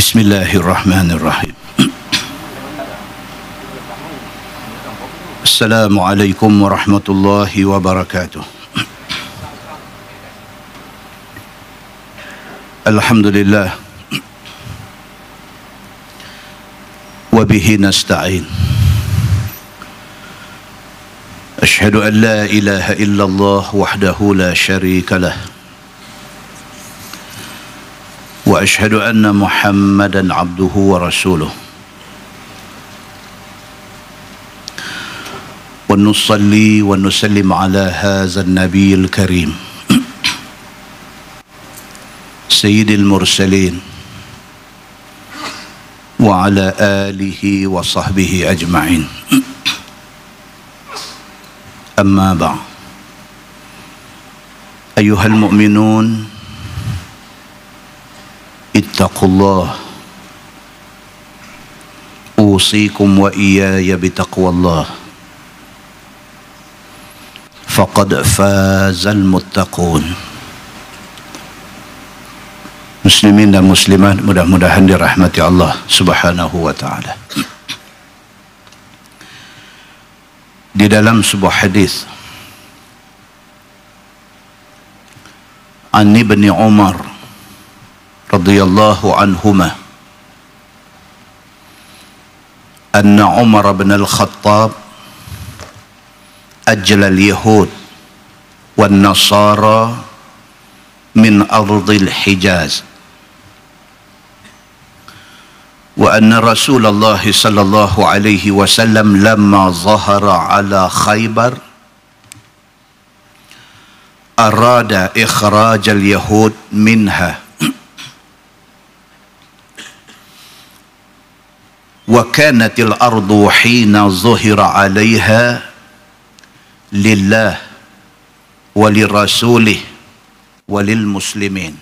Bismillahirrahmanirrahim. Assalamualaikum warahmatullahi wabarakatuh. Alhamdulillah. Wa bihi nasta'in. Ashhadu an la ilaha illallah wahdahu la syarika lah. Wa ashhadu anna Muhammadan abduhu wa rasuluh. Wa nusalli wa nusallim ala hadzal nabiyil karim. Sayyidil mursalin wa ala alihi wa sahbihi ajma'in. Amma ba'd. Ayyuhal mu'minun, ittaqullah. Usikum wa iyaya bitaqwallah. Faqad fazal muttaqun. Muslimin dan muslimat, mudah-mudahan dirahmati Allah Subhanahu wa ta'ala. Di dalam sebuah hadis an Ibn Umar radhiyallahu anhuma anna Umar bin al-Khattab ajla al-yahud wan nasara min ardil Hijaz, wa anna Rasulullah sallallahu alaihi wasallam lamma zahara ala Khaybar arada ikhraj al-yahud minha wa kanat al-ardu hina zuhira 'alayha lillah wa lirasulih wa lil muslimin.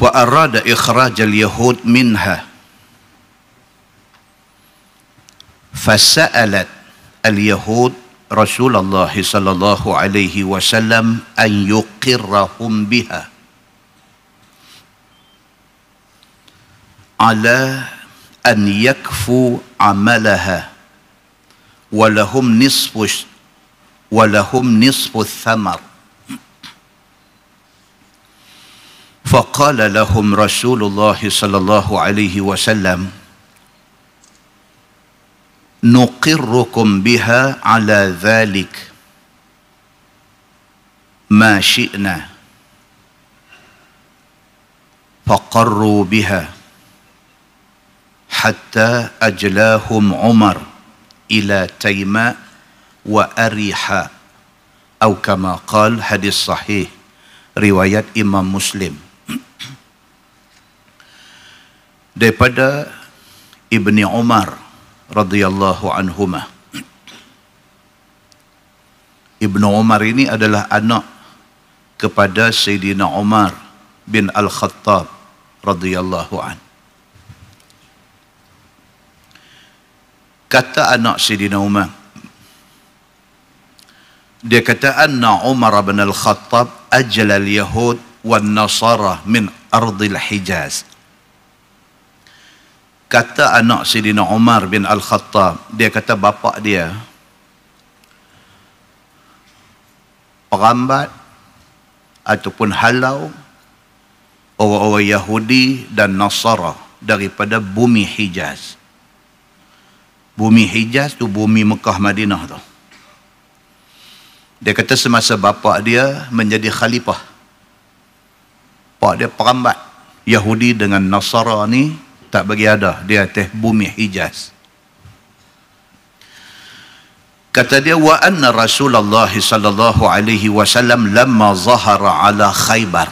Wa arada ikhraj al-yahud minha fasa'alat al-yahud Rasulullah sallallahu alaihi wasallam an yuqirrahum biha ala an yakfu amalaha wa lahum nisfu thamar. فقال لهم رسول الله صلى الله عليه وسلم نقركم بها على ذلك ما شئنا. فقروا بها حتى أجلاهم عمر إلى تيماء وأريحا أو كما قال. hadis sahih riwayat Imam Muslim. Daripada Ibni Umar radhiyallahu anhuma. Ibnu Umar ini adalah anak kepada Sayyidina Umar bin Al-Khattab radhiyallahu an. Kata anak Sayyidina Umar, dia kata anna Umar bin Al-Khattab ajla al-yahud wan nasara min ardil Hijaz. Kata anak Sayyidina Umar bin Al-Khattab, dia kata bapa dia perambat ataupun halau orang-orang Yahudi dan Nasara daripada bumi Hijaz. Bumi Hijaz tu bumi Mekah Madinah tu. Dia kata semasa bapa dia menjadi khalifah, pak dia perambat Yahudi dengan Nasara ni tak bagi ada di atas bumi Hijaz. Kata dia wa anna Rasulullah sallallahu alaihi wasallam lamma zahara ala Khaybar.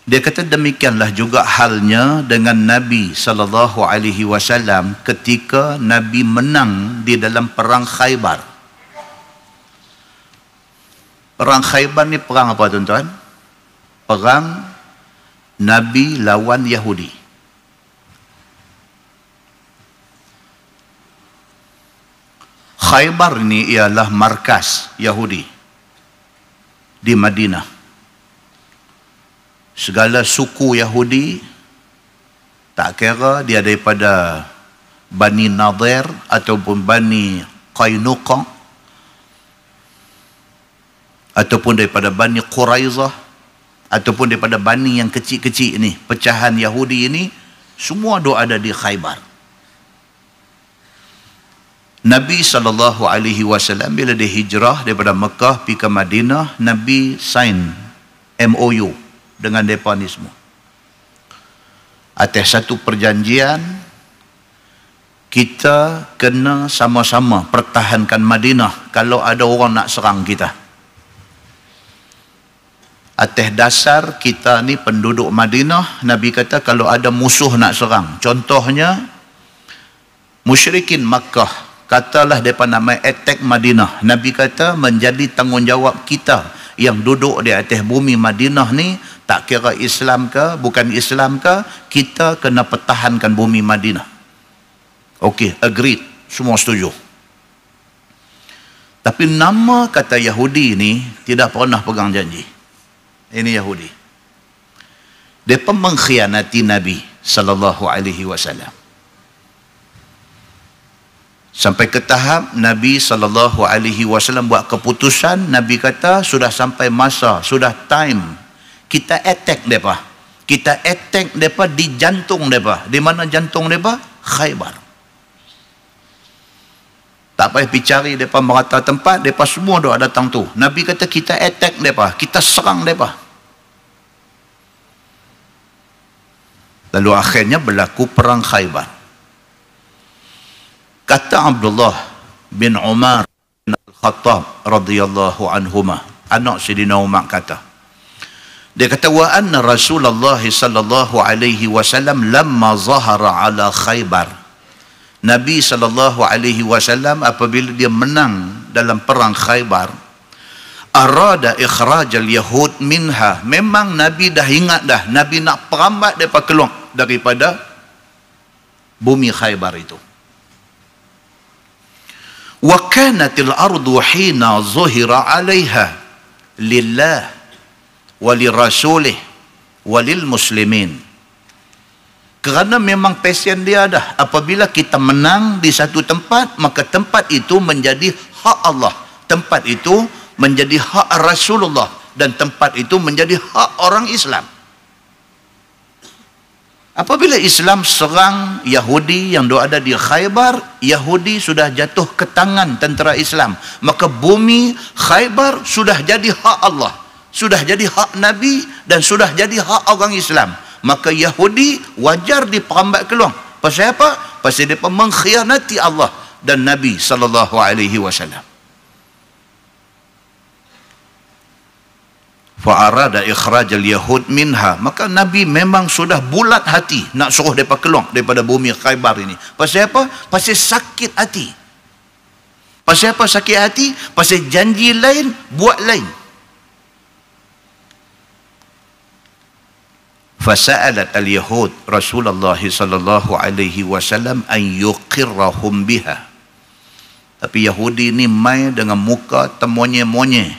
Dia kata demikianlah juga halnya dengan Nabi sallallahu alaihi wasallam ketika Nabi menang di dalam perang Khaybar. Perang Khaybar ni perang apa tuan-tuan? Perang Nabi lawan Yahudi. Khaybar ni ialah markas Yahudi di Madinah. segala suku Yahudi, tak kira dia daripada Bani Nadir ataupun Bani Qainuqa ataupun daripada Bani Quraizah ataupun daripada Bani yang kecil-kecil ini, pecahan Yahudi ini, semua ada di Khaybar. Nabi SAW bila dia hijrah daripada Mekah pergi ke Madinah, Nabi sign MOU dengan mereka ni semua. Atas satu perjanjian, kita kena sama-sama pertahankan Madinah kalau ada orang nak serang kita. Atas dasar kita ni penduduk Madinah, Nabi kata kalau ada musuh nak serang, contohnya musyrikin Makkah, katalah mereka nak attack Madinah, Nabi kata menjadi tanggungjawab kita yang duduk di atas bumi Madinah ni, tak kira Islam ke bukan Islam ke, kita kena pertahankan bumi Madinah. Okey, agreed, semua setuju. Tapi nama kata Yahudi ni tidak pernah pegang janji. Ini Yahudi. Mereka mengkhianati Nabi SAW. Sampai ke tahap Nabi SAW buat keputusan, Nabi kata sudah sampai masa, sudah time kita attack mereka. Kita attack mereka di jantung mereka. Di mana jantung mereka? Khaybar. Tak payah pergi cari mereka merata tempat, mereka semua dah datang tu. Nabi kata kita attack mereka, kita serang mereka. Lalu akhirnya berlaku perang Khaybar. Kata Abdullah bin Umar bin Al-Khattab radhiyallahu anhuma, anak Sayyidina Umar kata, dia kata wa anna Rasulullah sallallahu alaihi wasallam lamma zahara ala Khaybar, Nabi SAW apabila dia menang dalam perang Khaybar, arada ikhrajal Yahud minha, memang Nabi dah ingat dah, Nabi nak perambat mereka keluar daripada bumi Khaybar itu. Wa kanatil ardu hina zuhira 'alaiha lillah wa lirasulih wa lil muslimin. Kerana memang passion dia dah, apabila kita menang di satu tempat, maka tempat itu menjadi hak Allah, tempat itu menjadi hak Rasulullah, dan tempat itu menjadi hak orang Islam. Apabila Islam serang Yahudi yang ada di Khaybar, Yahudi sudah jatuh ke tangan tentera Islam, maka bumi Khaybar sudah jadi hak Allah, sudah jadi hak Nabi, dan sudah jadi hak orang Islam. Maka Yahudi wajar diperambat keluar. Pasal apa? Pasal mereka mengkhianati Allah dan Nabi SAW. Fa'arada ikhrajal Yahud minha, maka Nabi memang sudah bulat hati nak suruh mereka keluar daripada bumi Khaybar ini. Pasal apa? Pasal sakit hati. Pasal apa sakit hati? Pasal janji lain, buat lain. Fasa'alat al-Yahud Rasulullah sallallahu alaihi wasallam an yuqirrahum biha. Tapi Yahudi ni mai dengan muka temonye-monye,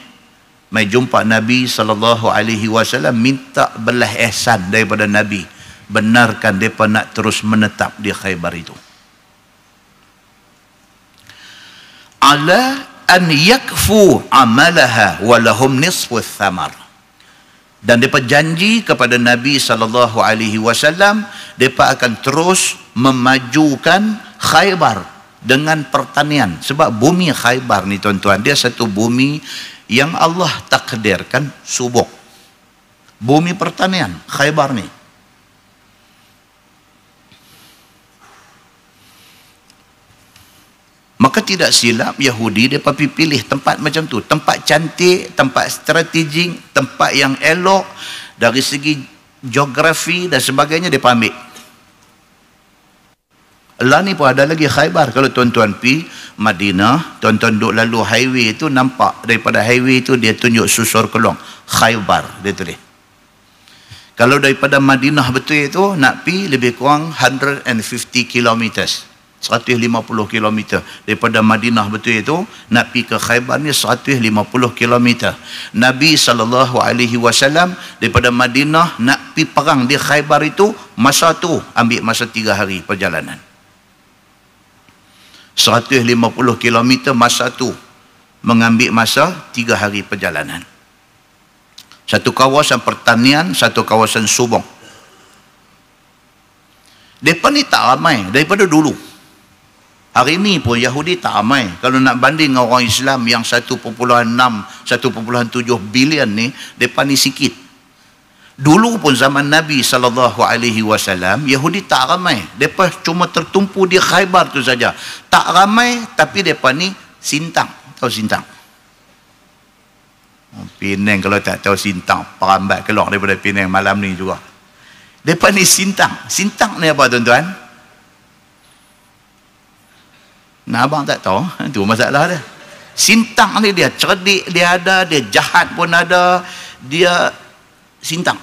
mai jumpa Nabi sallallahu alaihi wasallam minta belah ihsan daripada Nabi, benarkan depa nak terus menetap di Khaybar itu. Ala an yakfu amalaha wa lahum nisfu thamar. Dan mereka janji kepada Nabi SAW, mereka akan terus memajukan Khaybar dengan pertanian. Sebab bumi Khaybar ni tuan-tuan, dia satu bumi yang Allah takdirkan subur. Bumi pertanian, Khaybar ni. Maka tidak silap Yahudi mereka pilih tempat macam tu, tempat cantik, tempat strategik, tempat yang elok dari segi geografi dan sebagainya, mereka ambil. Lah ni pun ada lagi Khaybar. Kalau tuan-tuan pergi Madinah, tuan-tuan duduk lalu highway itu, nampak daripada highway itu dia tunjuk susur keluar Khaybar, dia tulis. Kalau daripada Madinah betul itu nak pergi lebih kurang 150 kilometers. 150 km daripada Madinah betul itu nak pergi ke Khaybar ni 150 km. Nabi SAW daripada Madinah nak pergi perang di Khaybar itu masa tu ambil masa 3 hari perjalanan. 150 km masa tu mengambil masa 3 hari perjalanan. Satu kawasan pertanian, satu kawasan subang. Mereka ni tak ramai daripada dulu. Hari ini pun Yahudi tak ramai. Kalau nak banding dengan orang Islam yang 1.6, 1.7 bilion ni, mereka ni sikit. Dulu pun zaman Nabi SAW, Yahudi tak ramai. Mereka cuma tertumpu di Khaybar tu saja. Tak ramai, tapi mereka ni sintang. Tahu sintang? Penang kalau tak tahu sintang, perambat keluar daripada Penang malam ni juga. Mereka ni sintang. Sintang ni apa tuan-tuan? Nah, abang tak tahu, itu masalah dia. Sintang ni dia cerdik, dia ada, dia jahat pun ada, dia sintang.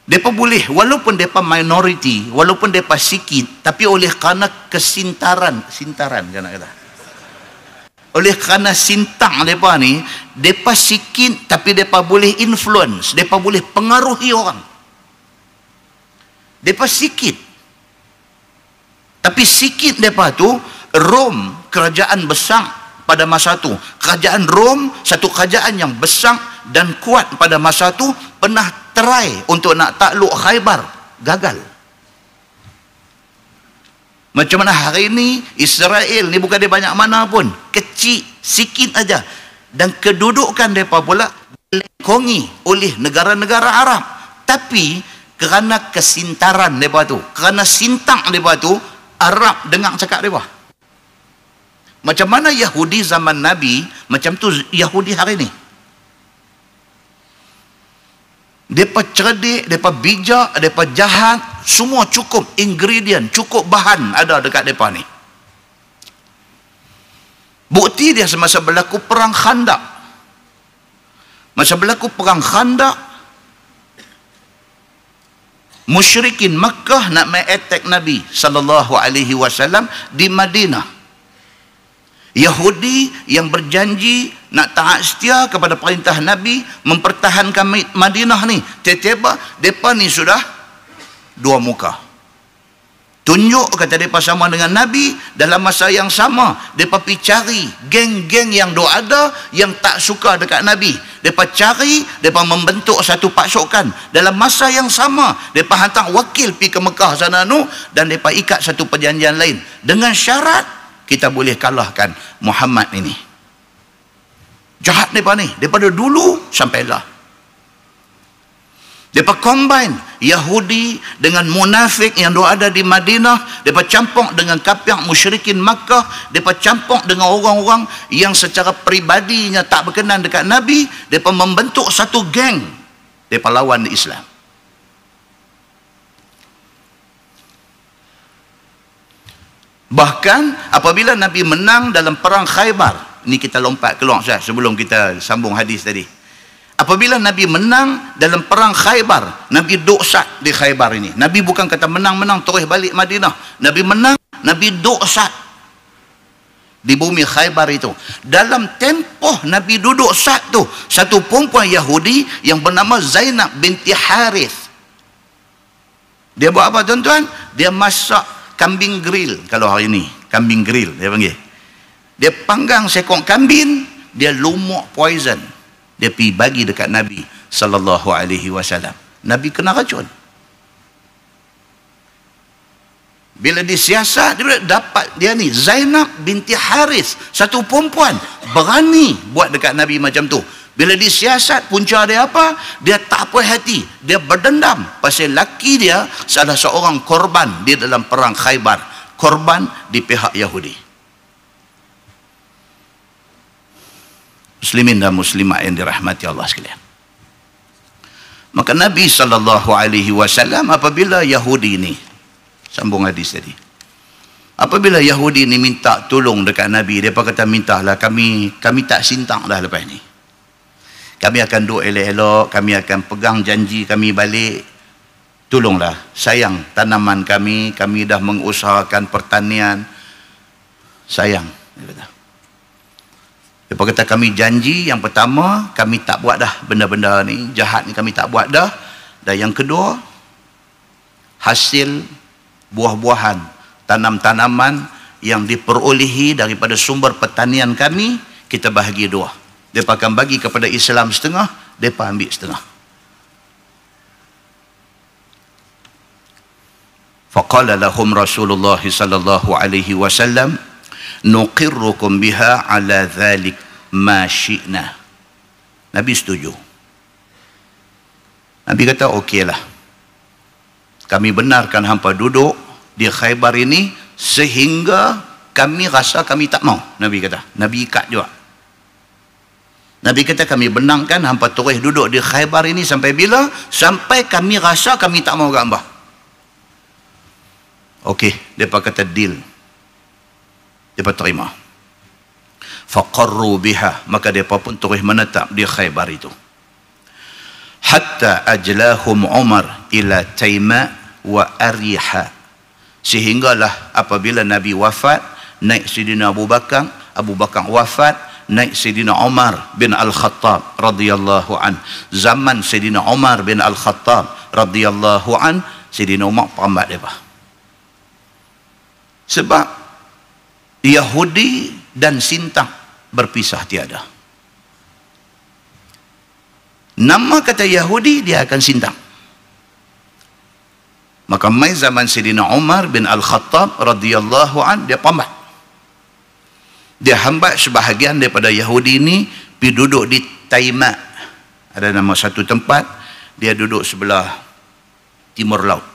Mereka boleh, walaupun mereka minoriti, walaupun mereka sikit, tapi oleh kerana kesintaran, sintaran kan nak kata. Oleh kerana sintang mereka ni, mereka sikit tapi mereka boleh influence, mereka boleh pengaruhi orang. Mereka sikit. Tapi sikit mereka tu, Rom, kerajaan besar pada masa tu. Kerajaan Rom, satu kerajaan yang besar dan kuat pada masa tu, pernah try untuk nak takluk Khaybar. Gagal. Macam mana hari ini, Israel ni bukan dia banyak mana pun. Kecil, sikit aja. Dan kedudukan mereka pula dilengkongi oleh negara-negara Arab. Tapi, kerana kesintaran mereka tu, kerana sintang mereka tu, Arab dengar cakap mereka. Macam mana Yahudi zaman Nabi, macam tu Yahudi hari ni. Mereka cerdik, mereka bijak, mereka jahat, semua cukup ingredient, cukup bahan ada dekat mereka ni. Bukti dia semasa berlaku perang Khandaq. Masa berlaku perang Khandaq, musyrikin Makkah nak attack Nabi SAW di Madinah. Yahudi yang berjanji nak taat setia kepada perintah Nabi mempertahankan Madinah ni, tiba-tiba mereka ni sudah dua muka. Tunjuk kata mereka sama dengan Nabi, dalam masa yang sama mereka pergi cari geng-geng yang ada yang tak suka dekat Nabi. Mereka cari, mereka membentuk satu pasukan. Dalam masa yang sama mereka hantar wakil pergi ke Mekah sana tu, dan mereka ikat satu perjanjian lain dengan syarat kita boleh kalahkan Muhammad ini. Jahat mereka ni daripada dulu sampai lah. Mereka combine Yahudi dengan munafik yang ada di Madinah. Mereka campur dengan kafir musyrikin Makkah. Mereka campur dengan orang-orang yang secara peribadinya tak berkenan dekat Nabi. Mereka membentuk satu geng. Mereka lawan Islam. Bahkan apabila Nabi menang dalam perang Khaybar, ini kita lompat keluar sebelum kita sambung hadis tadi. Apabila Nabi menang dalam perang Khaybar, Nabi duk sat di Khaybar ini. Nabi bukan kata menang-menang terus balik Madinah. Nabi menang, Nabi duk sat di bumi Khaybar itu. Dalam tempoh Nabi duduk sat tu, satu perempuan Yahudi yang bernama Zainab binti Harith. Dia buat apa tuan-tuan? Dia masak kambing grill. Kalau hari ini kambing grill dia panggil. Dia panggang sekong kambing, dia lumuk poison, dia pergi bagi dekat Nabi SAW. Nabi kena racun. Bila disiasat, dia dapat dia ni Zainab binti Haris, satu perempuan berani buat dekat Nabi macam tu. Bila disiasat, punca dia apa? Dia tak puas hati, dia berdendam pasal laki dia salah seorang korban di dalam perang Khaybar, korban di pihak Yahudi. Muslimin dan muslimat yang dirahmati Allah sekalian. Maka Nabi SAW apabila Yahudi ni, sambung hadis tadi, apabila Yahudi ni minta tolong dekat Nabi, dia kata mintalah kami tak sintang dah lepas ni. Kami akan duduk elok-elok, kami akan pegang janji kami balik. tolonglah, sayang tanaman kami dah mengusahakan pertanian, sayang. Dia kata kami janji, yang pertama kami tak buat dah benda-benda ni, jahat ni kami tak buat dah. Dan yang kedua, hasil buah-buahan, tanam-tanaman yang diperolehi daripada sumber pertanian kami, kita bahagi dua. Mereka akan bagi kepada Islam setengah, mereka ambil setengah. Faqala lahum Rasulullah sallallahu alaihi wasallam, nuqirrukum biha ala dhalik ma syi'na. Nabi setuju. Nabi kata okeylah, kami benarkan hampa duduk di Khaybar ini sehingga kami rasa kami tak mau. Nabi kata, Nabi ikat juga. Nabi kata kami benarkan hampa terus duduk di Khaybar ini sampai bila? Sampai kami rasa kami tak mau gambar. Okey, mereka kata deal. Mereka terima. Faqarru biha, maka mereka pun terus menetap di Khaybar itu. Hatta ajlahum Umar ila Taima wa Ariha, sehinggalah apabila Nabi wafat, naik Sayyidina Abu Bakar, Abu Bakar wafat, naik Sayyidina Umar bin Al-Khattab radhiyallahu an. Zaman Sayyidina Umar bin Al-Khattab radhiyallahu an, Sayyidina Umar perambat mereka. Sebab Yahudi dan Sintang berpisah tiada. Nama kata Yahudi, dia akan Sintang. Maka mai zaman Sayyidina Umar bin Al-Khattab radhiyallahu an, dia pambat. Dia hambat sebahagian daripada Yahudi ini pergi duduk di Taima. Ada nama satu tempat, dia duduk sebelah timur laut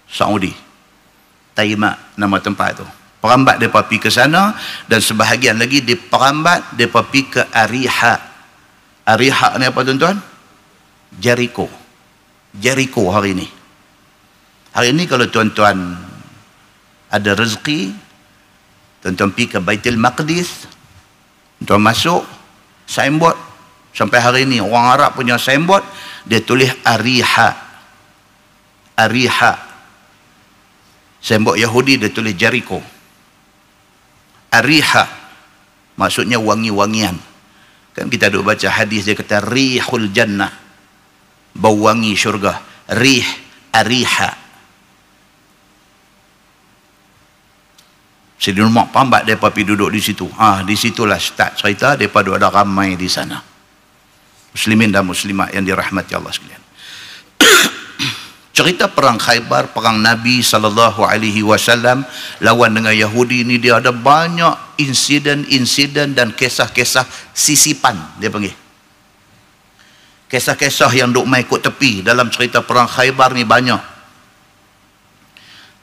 Saudi. Taima nama tempat tu. Perambat mereka pergi ke sana, dan sebahagian lagi di perambat mereka pergi ke Ariha. Ariha ni apa tuan-tuan? Jericho. Jericho hari ni. Hari ni kalau tuan-tuan ada rezeki, tuan-tuan pergi ke Baitul Maqdis, tuan masuk, signboard, sampai hari ni orang Arab punya signboard, dia tulis Ariha. Ariha. Signboard Yahudi dia tulis Jericho. Ariha maksudnya wangi-wangian. Kan kita duk baca hadis, dia kata rihul jannah, bau wangi syurga. Rih, Ariha. Sayyidina Umar pambat mereka pergi duduk di situ. Di situlah start cerita mereka duduk ada ramai di sana. Muslimin dan muslimat yang dirahmati Allah sekalian. Cerita perang Khaybar, perang Nabi SAW lawan dengan Yahudi ini, dia ada banyak insiden-insiden dan kisah-kisah sisipan, dia panggil. Kisah-kisah yang duk mai ikut tepi dalam cerita perang Khaybar ni banyak.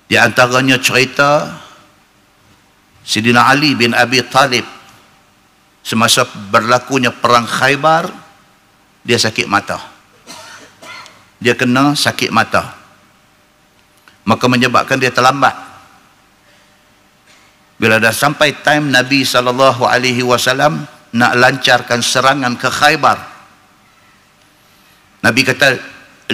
Di antaranya cerita Sayyidina Ali bin Abi Talib semasa berlakunya perang Khaybar, dia sakit mata. Dia kena sakit mata, maka menyebabkan dia terlambat. Bila dah sampai time Nabi SAW nak lancarkan serangan ke Khaybar, Nabi kata,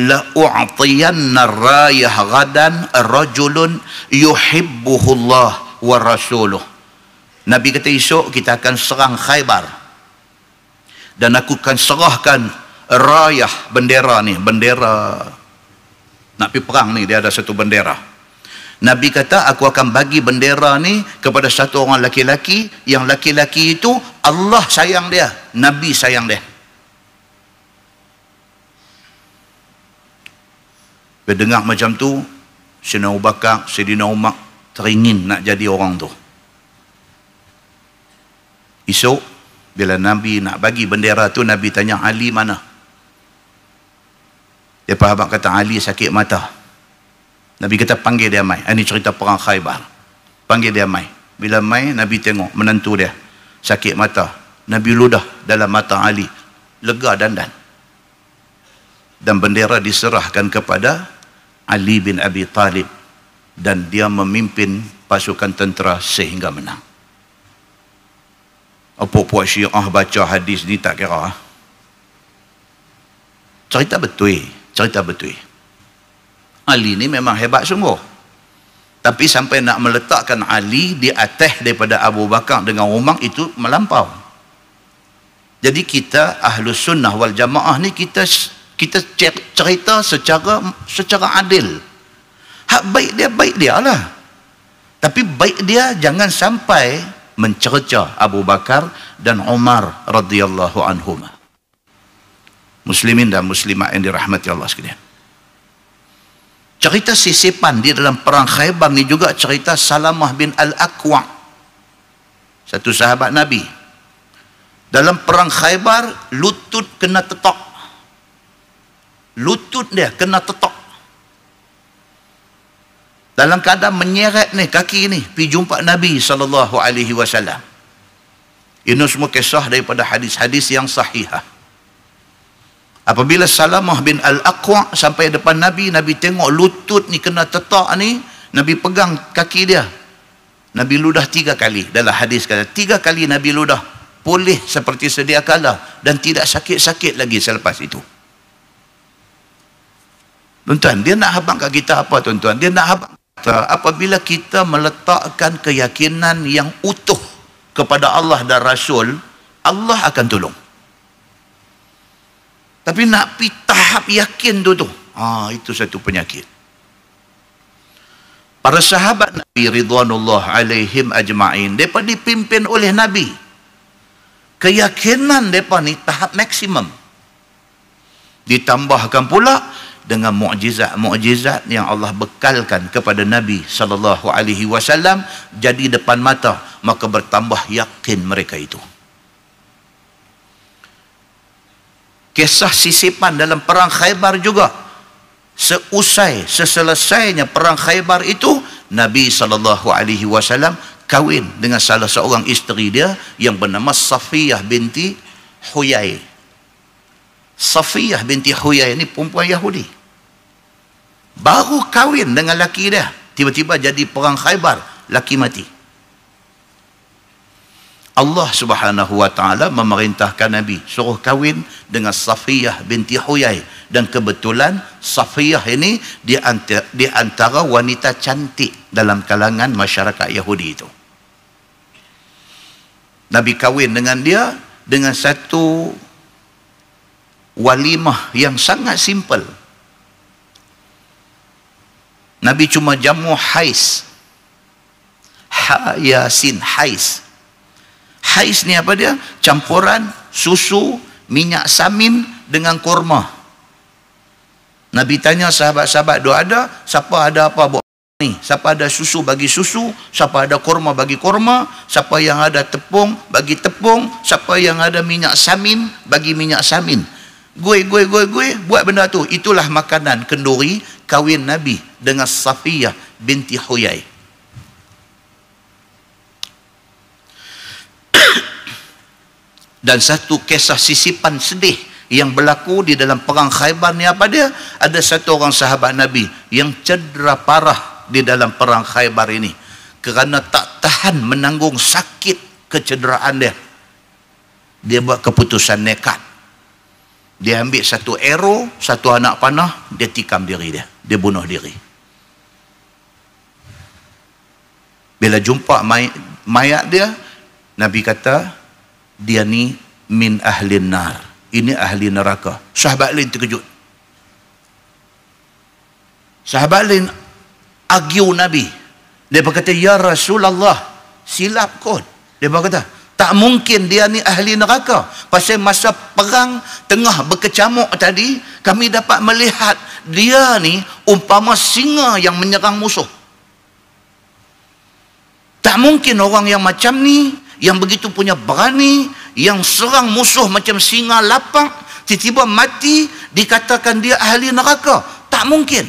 la u'tiyanna rayah ghadan rajulun yuhibbuhullah wa rasuluh. Nabi kata esok kita akan serang Khaybar, dan aku akan serahkan rayah, bendera ni, bendera nak pergi perang ni, dia ada satu bendera. Nabi kata aku akan bagi bendera ni kepada satu orang laki-laki, yang laki-laki itu Allah sayang dia, Nabi sayang dia. Bila dengar macam tu, Sayyidina Abu Bakar, Sayyidina Umar teringin nak jadi orang tu. Esok bila Nabi nak bagi bendera tu, Nabi tanya Ali mana? Dia sahabat kata Ali sakit mata. Nabi kata panggil dia mai. Ini cerita perang Khaybar. Panggil dia mai. Bila mai, Nabi tengok menantu dia sakit mata. Nabi ludah dalam mata Ali, lega dandan. Dan bendera diserahkan kepada Ali bin Abi Talib, dan dia memimpin pasukan tentera sehingga menang. Apa puak Syiah baca hadis ni tak kira. Cerita betul. Cerita betul. Ali ni memang hebat sungguh. Tapi sampai nak meletakkan Ali di atas daripada Abu Bakar dengan Umar, itu melampau. Jadi kita Ahlus Sunnah wal Jamaah ni kita cerita secara adil. Hak baik dia lah. Tapi baik dia jangan sampai mencerca Abu Bakar dan Umar radhiyallahu anhuma. Muslimin dan muslimat yang dirahmati Allah sekalian. Cerita sisipan di dalam perang Khaybar ni juga cerita Salamah bin Al-Aqwa', satu sahabat Nabi. Dalam perang Khaybar, lutut kena tetok. Lutut dia kena tetok. Dalam keadaan menyeret ni kaki ni pergi jumpa Nabi SAW. Ini semua kisah daripada hadis-hadis yang sahihah. Apabila Salamah bin Al-Aqwa' sampai depan Nabi, Nabi tengok lutut ni kena tetak ni, Nabi pegang kaki dia. Nabi ludah 3 kali. Dalam hadis kata 3 kali Nabi ludah, pulih seperti sedia kala dan tidak sakit-sakit lagi selepas itu. Tuan-tuan, dia nak habang kat kita apa tuan-tuan? Dia nak habang kita apabila kita meletakkan keyakinan yang utuh kepada Allah dan Rasul, Allah akan tolong. Tapi nak pergi tahap yakin tu, itu satu penyakit. Para sahabat Nabi ridwanullah alaihim ajma'in, mereka dipimpin oleh Nabi. Keyakinan mereka ni tahap maksimum. Ditambahkan pula dengan mukjizat-mukjizat yang Allah bekalkan kepada Nabi SAW jadi depan mata, maka bertambah yakin mereka itu. Kisah sisipan dalam perang Khaybar juga. Seselesainya perang Khaybar itu, Nabi SAW kahwin dengan salah seorang isteri dia yang bernama Safiyah binti Huyai. Safiyah binti Huyai ini perempuan Yahudi. Baru kahwin dengan laki dia, tiba-tiba jadi perang Khaybar, laki mati. Allah Subhanahu wa taala memerintahkan Nabi suruh kahwin dengan Safiyah binti Huyai, dan kebetulan Safiyah ini di antara wanita cantik dalam kalangan masyarakat Yahudi itu. Nabi kahwin dengan dia dengan satu walimah yang sangat simple. Nabi cuma jamu hais. Yasin, hais. Hais ni apa dia? Campuran susu, minyak samin dengan kurma. Nabi tanya sahabat-sahabat, "Dua ada? Siapa ada apa buat ni? Siapa ada susu bagi susu, siapa ada kurma bagi kurma, siapa yang ada tepung bagi tepung, siapa yang ada minyak samin bagi minyak samin." Gue buat benda tu. Itulah makanan kenduri kahwin Nabi dengan Safiyah binti Huyai. Dan satu kisah sisipan sedih yang berlaku di dalam perang Khaybar ni apa dia? Ada satu orang sahabat Nabi yang cedera parah di dalam perang Khaybar ini kerana tak tahan menanggung sakit kecederaan dia. Dia buat keputusan nekat. Dia ambil satu arrow, satu anak panah, dia tikam diri dia. Dia bunuh diri. Bila jumpa mayat dia, Nabi kata, dia ni min ahlin nar, ini ahli neraka. Sahabat lain terkejut. Sahabat lain argue Nabi. Dia berkata, "Ya Rasulullah, silap kot." Dia berkata, "Tak mungkin dia ni ahli neraka. Pasal masa perang tengah berkecamuk tadi, kami dapat melihat dia ni umpama singa yang menyerang musuh. Tak mungkin orang yang macam ni, yang begitu punya berani, yang serang musuh macam singa lapang, tiba-tiba mati, dikatakan dia ahli neraka. Tak mungkin."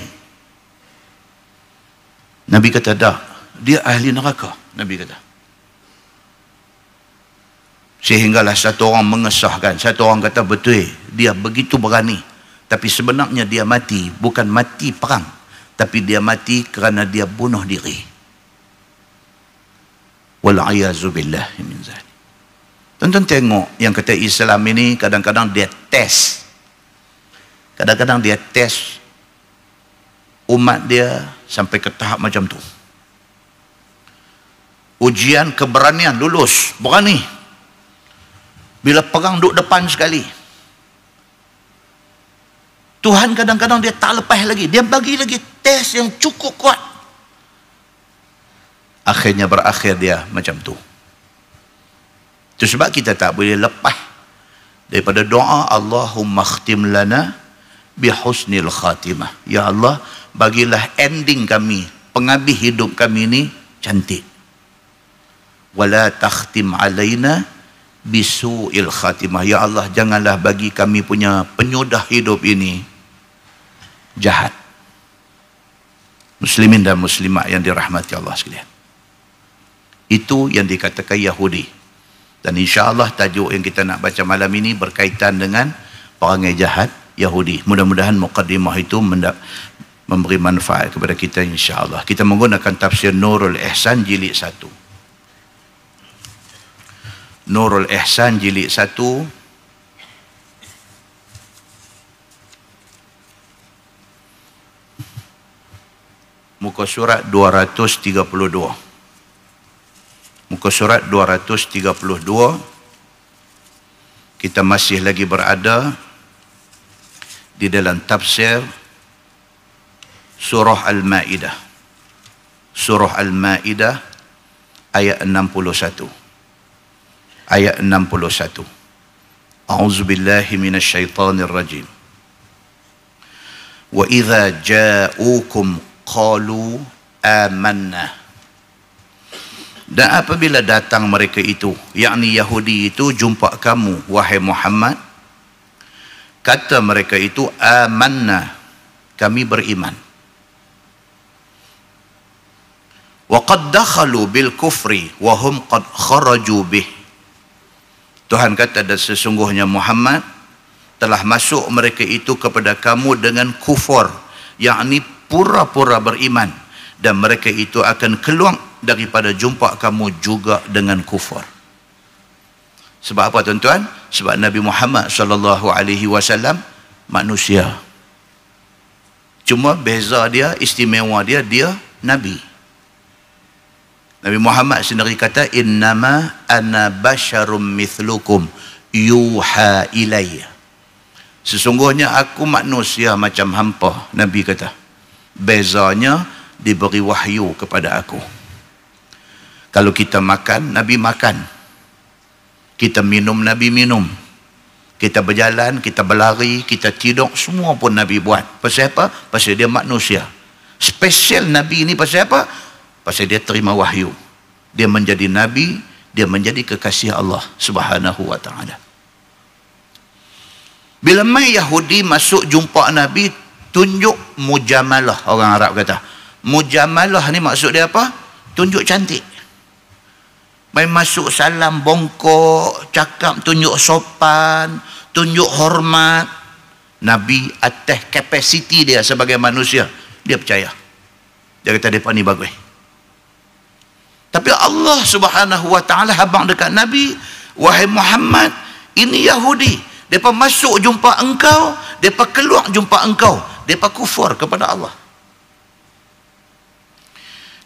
Nabi kata, "Dah, dia ahli neraka." Nabi kata. Sehinggalah satu orang mengesahkan, satu orang kata, "Betul, dia begitu berani. Tapi sebenarnya dia mati, bukan mati perang, tapi dia mati kerana dia bunuh diri." Wal'ayazu billahi min zalik. Tonton tengok yang kata Islam ini kadang-kadang dia test. Kadang-kadang dia test umat dia sampai ke tahap macam tu. Ujian keberanian, lulus, berani. Bila perang duduk depan sekali, Tuhan kadang-kadang dia tak lepas lagi, dia bagi lagi tes yang cukup kuat. Akhirnya berakhir dia macam tu. Itu sebab kita tak boleh lepas daripada doa, Allahumma khtim lana bihusnil khatimah. Ya Allah, bagilah ending kami, penghabis hidup kami ni cantik. Wala takhtim alaina bisu'il khatimah. Ya Allah, janganlah bagi kami punya penyudah hidup ini jahat. Muslimin dan muslimat yang dirahmati Allah sekalian, itu yang dikatakan Yahudi. Dan insya-Allah tajuk yang kita nak baca malam ini berkaitan dengan perangai jahat Yahudi. Mudah-mudahan muqaddimah itu memberi manfaat kepada kita insya-Allah. Kita menggunakan tafsir Nurul Ihsan jilid 1. Nurul Ihsan jilid 1, muka surat 232. Muka surat 232. Kita masih lagi berada di dalam tafsir surah Al-Maidah. Surah Al-Maidah ayat 61. Ayat 61. A'udzubillahi minasyaitonir rajim. Wa idza ja'ukum qalu amanna. Dan apabila datang mereka itu, yakni Yahudi itu, jumpa kamu wahai Muhammad, kata mereka itu, amanna, kami beriman. Wa qad dakhalu bil kufri wa hum qad kharaju bih. Tuhan kata, dan sesungguhnya Muhammad telah masuk mereka itu kepada kamu dengan kufur, yakni pura-pura beriman, dan mereka itu akan keluar daripada jumpa kamu juga dengan kufur. Sebab apa tuan-tuan? Sebab Nabi Muhammad SAW manusia. Cuma beza dia, istimewa dia, dia Nabi. Nabi Muhammad sendiri kata, innama ana basyarum mithlukum yuha ilayya. Sesungguhnya aku manusia macam hampa. Nabi kata, bezanya diberi wahyu kepada aku. Kalau kita makan, Nabi makan. Kita minum, Nabi minum. Kita berjalan, kita berlari, kita tidur, semua pun Nabi buat. Pasal apa? Pasal dia manusia. Spesial Nabi ini pasal apa? Pasal dia terima wahyu. Dia menjadi Nabi, dia menjadi kekasih Allah Subhanahu wa ta'ala. Bila mai Yahudi masuk jumpa Nabi, tunjuk mujamalah, orang Arab kata. Mujamalah ni maksud dia apa? Tunjuk cantik. Mai masuk salam bongkok, cakap tunjuk sopan, tunjuk hormat. Nabi atas kapasiti dia sebagai manusia, dia percaya. Dia kata depa ni bagus. Tapi Allah Subhanahu wa ta'ala habang dekat Nabi, wahai Muhammad, ini Yahudi. Depa masuk jumpa engkau, depa keluar jumpa engkau, depa kufur kepada Allah.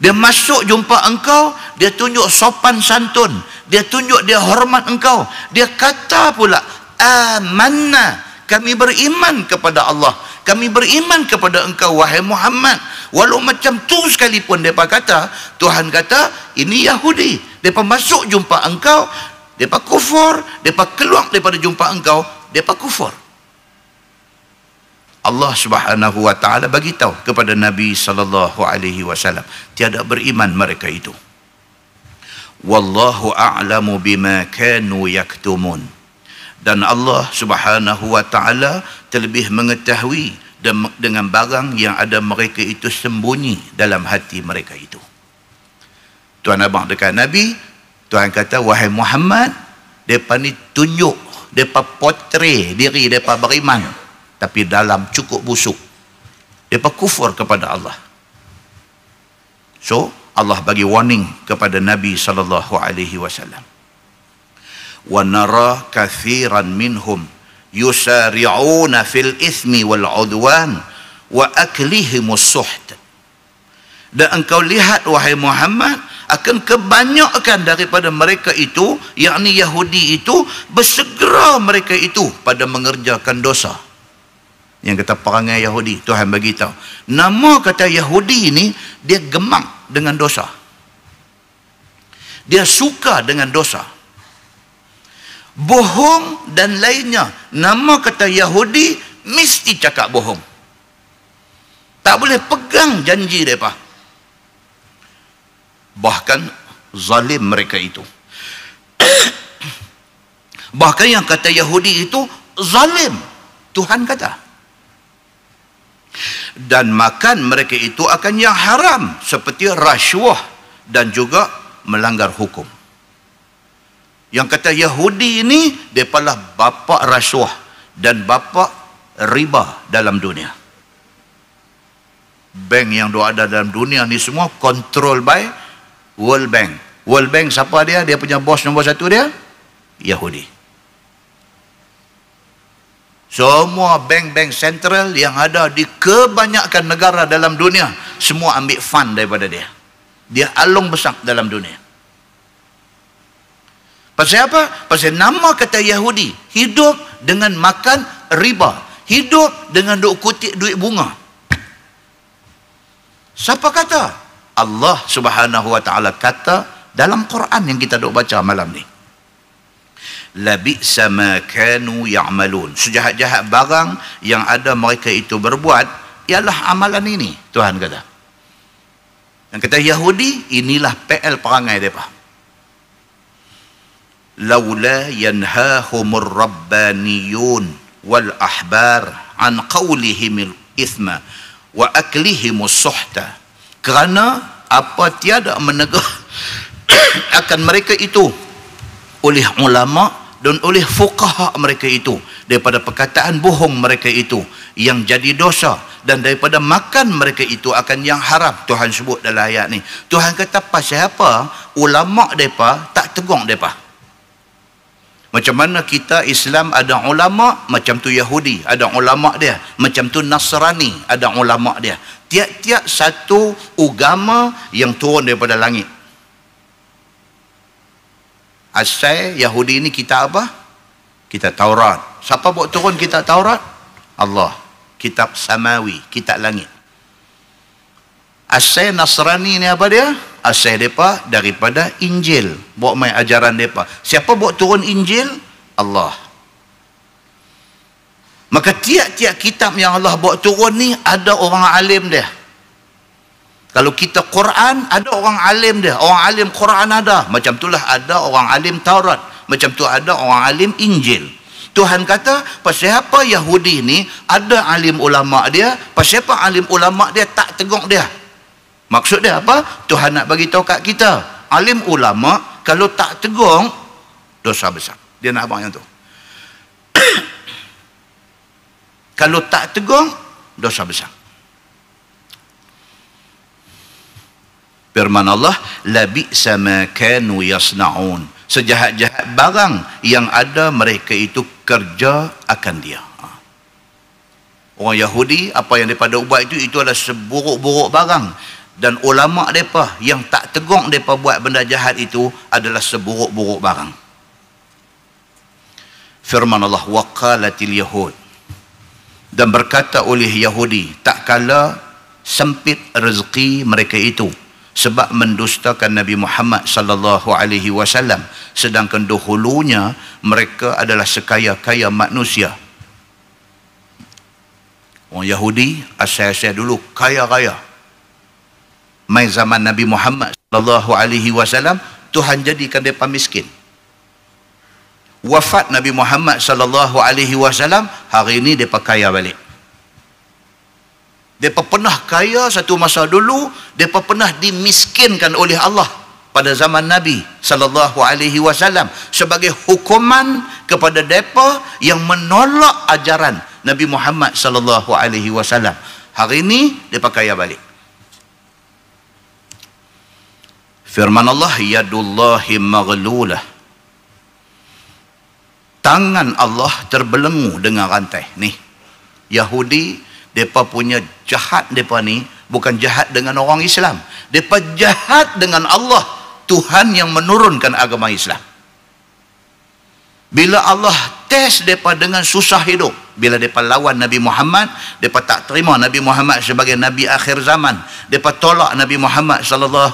Dia masuk jumpa engkau, dia tunjuk sopan santun, dia tunjuk dia hormat engkau. Dia kata pula, amanna, kami beriman kepada Allah, kami beriman kepada engkau wahai Muhammad. Walau macam tu sekalipun mereka kata, Tuhan kata, ini Yahudi. Mereka masuk jumpa engkau, mereka kufur. Mereka keluar daripada jumpa engkau, mereka kufur. Allah Subhanahu wa ta'ala bagi tahu kepada Nabi SAW, tiada beriman mereka itu. Wallahu a'lamu bima kanu yaktumun. Dan Allah Subhanahu wa ta'ala terlebih mengetahui dengan barang yang ada mereka itu sembunyi dalam hati mereka itu. Tuan abang dekat Nabi, Tuhan kata, wahai Muhammad, mereka ni tunjuk, mereka portray diri mereka beriman, tapi dalam cukup busuk. Mereka kufur kepada Allah. So, Allah bagi warning kepada Nabi SAW. Wa nara kathiran minhum yusari'una fil ithmi wal udwan wa aklihimus suht. Dan engkau lihat wahai Muhammad, akan kebanyakan daripada mereka itu, yakni Yahudi itu, bersegera mereka itu pada mengerjakan dosa. Yang kata perangai Yahudi, Tuhan bagi tahu. Nama kata Yahudi ini, dia gemang dengan dosa. Dia suka dengan dosa. Bohong dan lainnya. Nama kata Yahudi, mesti cakap bohong. Tak boleh pegang janji mereka. Bahkan zalim mereka itu. Bahkan yang kata Yahudi itu zalim. Tuhan kata. Dan makan mereka itu akan yang haram, seperti rasuah dan juga melanggar hukum. Yang kata Yahudi ini, mereka lah bapa rasuah dan bapa riba dalam dunia. Bank yang ada dalam dunia ni semua control by World Bank. World Bank siapa dia? Dia punya bos nombor satu dia? Yahudi. Semua bank-bank sentral yang ada di kebanyakan negara dalam dunia, semua ambil fund daripada dia. Dia alung besar dalam dunia. Pasal apa? Pasal nama kata Yahudi, hidup dengan makan riba, hidup dengan duk kutip duit bunga. Siapa kata? Allah Subhanahu wa taala kata dalam Quran yang kita duk baca malam ni. Labi'sa ma kanu ya'malun. Sejahat-jahat barang yang ada mereka itu berbuat ialah amalan ini, Tuhan kata. Yang kata Yahudi, inilah PL perangai mereka. Laula yanhahumur rabbaniyun wal ahbar an qawlihimil ithma wa aklihimus suhta. Kerana apa tiada menegur akan mereka itu oleh ulama dan oleh fuqaha mereka itu, daripada perkataan bohong mereka itu yang jadi dosa, dan daripada makan mereka itu akan yang haram. Tuhan sebut dalam ayat ni. Tuhan kata pasal apa ulama mereka tak tegur mereka. Macam mana kita Islam ada ulama, macam tu Yahudi ada ulama dia, macam tu Nasrani ada ulama dia. Tiap-tiap satu agama yang turun daripada langit. Asal Yahudi ini kitab apa? Kitab Taurat. Siapa buat turun kitab Taurat? Allah. Kitab samawi, kitab langit. Asal Nasrani ni apa dia? Asal mereka daripada Injil. Buat main ajaran mereka. Siapa buat turun Injil? Allah. Maka tiap-tiap kitab yang Allah buat turun ni ada orang alim dia. Kalau kita Quran, ada orang alim dia. Orang alim Quran ada. Macam itulah ada orang alim Taurat. Macam tu ada orang alim Injil. Tuhan kata, pasal apa Yahudi ni ada alim ulama dia, pasal apa alim ulama dia tak tegur dia. Maksud dia apa? Tuhan nak bagi tahu kat kita, alim ulama kalau tak tegur, dosa besar. Dia nak abang yang tu. Kalau tak tegur, dosa besar. Firman Allah, labi'sa ma kanu yasna'un. Sejahat-jahat barang yang ada mereka itu kerja akan dia. Orang Yahudi, apa yang mereka buat itu adalah seburuk-buruk barang. Dan ulama mereka yang tak tegur mereka buat benda jahat itu adalah seburuk-buruk barang. Firman Allah, waqalatil yahud. Dan berkata oleh Yahudi, tak kala sempit rezeki mereka itu sebab mendustakan Nabi Muhammad sallallahu alaihi wasallam, sedangkan dahulunya mereka adalah sekaya-kaya manusia. Orang Yahudi asal-asal dulu kaya-kaya. Mai zaman Nabi Muhammad sallallahu alaihi wasallam, Tuhan jadikan mereka miskin. Wafat Nabi Muhammad sallallahu alaihi wasallam, hari ini mereka kaya balik. Mereka pernah kaya satu masa dulu, mereka pernah dimiskinkan oleh Allah pada zaman Nabi sallallahu alaihi wasallam sebagai hukuman kepada mereka yang menolak ajaran Nabi Muhammad sallallahu alaihi wasallam. Hari ini mereka kaya balik. Firman Allah, yadullahi maghlulah. Tangan Allah terbelenggu dengan rantai. Nih, Yahudi Mereka punya jahat mereka ni bukan jahat dengan orang Islam. Mereka jahat dengan Allah, Tuhan yang menurunkan agama Islam. Bila Allah test mereka dengan susah hidup, bila mereka lawan Nabi Muhammad, mereka tak terima Nabi Muhammad sebagai Nabi akhir zaman, mereka tolak Nabi Muhammad SAW.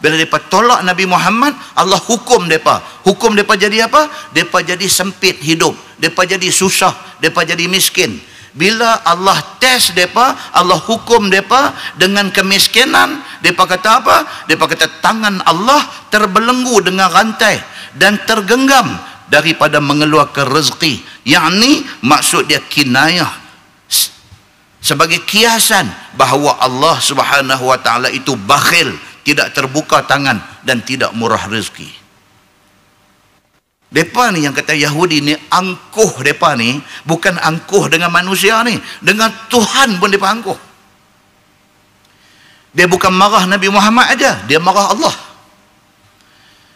Bila mereka tolak Nabi Muhammad, Allah hukum mereka. Hukum mereka jadi apa? Mereka jadi sempit hidup, mereka jadi susah, mereka jadi miskin. Bila Allah test mereka, Allah hukum mereka dengan kemiskinan, mereka kata apa? Mereka kata tangan Allah terbelenggu dengan rantai dan tergenggam daripada mengeluarkan rezeki. Yakni maksud dia kinayah, sebagai kiasan bahawa Allah Subhanahu wa taala itu bakhil, tidak terbuka tangan dan tidak murah rezeki. Mereka ni yang kata Yahudi ni angkuh, mereka ni bukan angkuh dengan manusia ni, dengan Tuhan pun mereka angkuh. Dia bukan marah Nabi Muhammad aja, dia marah Allah.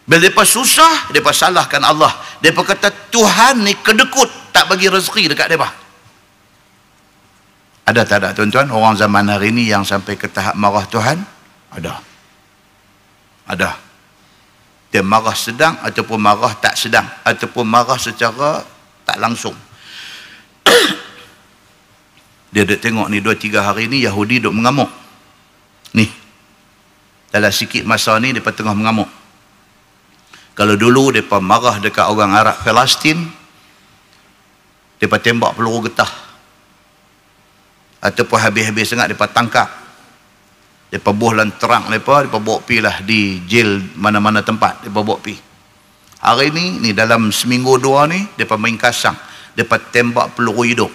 Bila mereka susah, mereka salahkan Allah. Mereka kata Tuhan ni kedekut, tak bagi rezeki dekat mereka. Ada tak ada tuan-tuan orang zaman hari ni yang sampai ke tahap marah Tuhan? Ada. Ada. Dia marah sedang ataupun marah tak sedang, ataupun marah secara tak langsung. Dia duk tengok ni 2-3 hari ni Yahudi duk mengamuk. Ni dalam sikit masa ni mereka tengah mengamuk. Kalau dulu mereka marah dekat orang Arab Palestin, mereka tembak peluru getah, ataupun habis-habis sangat mereka tangkap. Mereka buhlan terang mereka bawa pi lah di jail mana-mana tempat, mereka bawa pi. Hari ni dalam seminggu dua ni mereka main kasang, mereka tembak peluru hidup.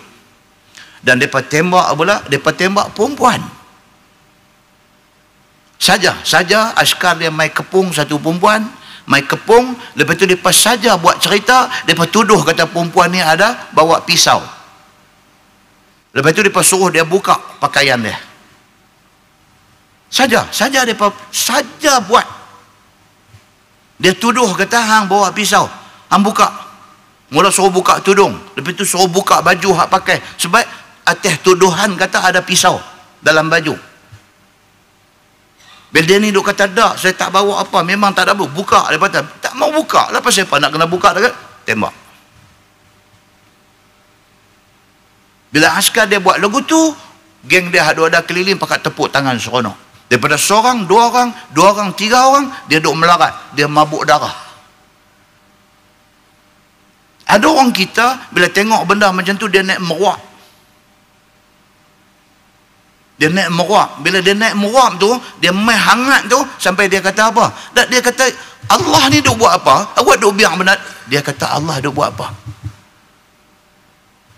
Dan mereka tembak pula, mereka tembak perempuan saja askar dia mai kepung satu perempuan, mai kepung, lepas tu mereka saja buat cerita, mereka tuduh kata perempuan ni ada bawa pisau. Lepas tu mereka suruh dia buka pakaian dia. Saja mereka saja buat. Dia tuduh kata hang bawa pisau, hang buka. Mula suruh buka tudung, lepas tu suruh buka baju hak pakai, sebab atas tuduhan kata ada pisau dalam baju. Bila dia ni duk kata tak, saya tak bawa apa, memang tak ada buka. Dia kata tak mau buka, lepas siapa nak kena buka dekat? Tembak. Bila askar dia buat lagu tu, geng dia ada keliling pakai tepuk tangan seronok. Daripada seorang, dua orang, 3 orang, dia duk melarat, dia mabuk darah. Ada orang kita bila tengok benda macam tu dia naik meruak. Dia naik meruak. Bila dia naik meruak tu, dia main hangat tu sampai dia kata apa? Dia kata Allah ni duk buat apa? Awak duk biar benda. Dia kata Allah duk buat apa?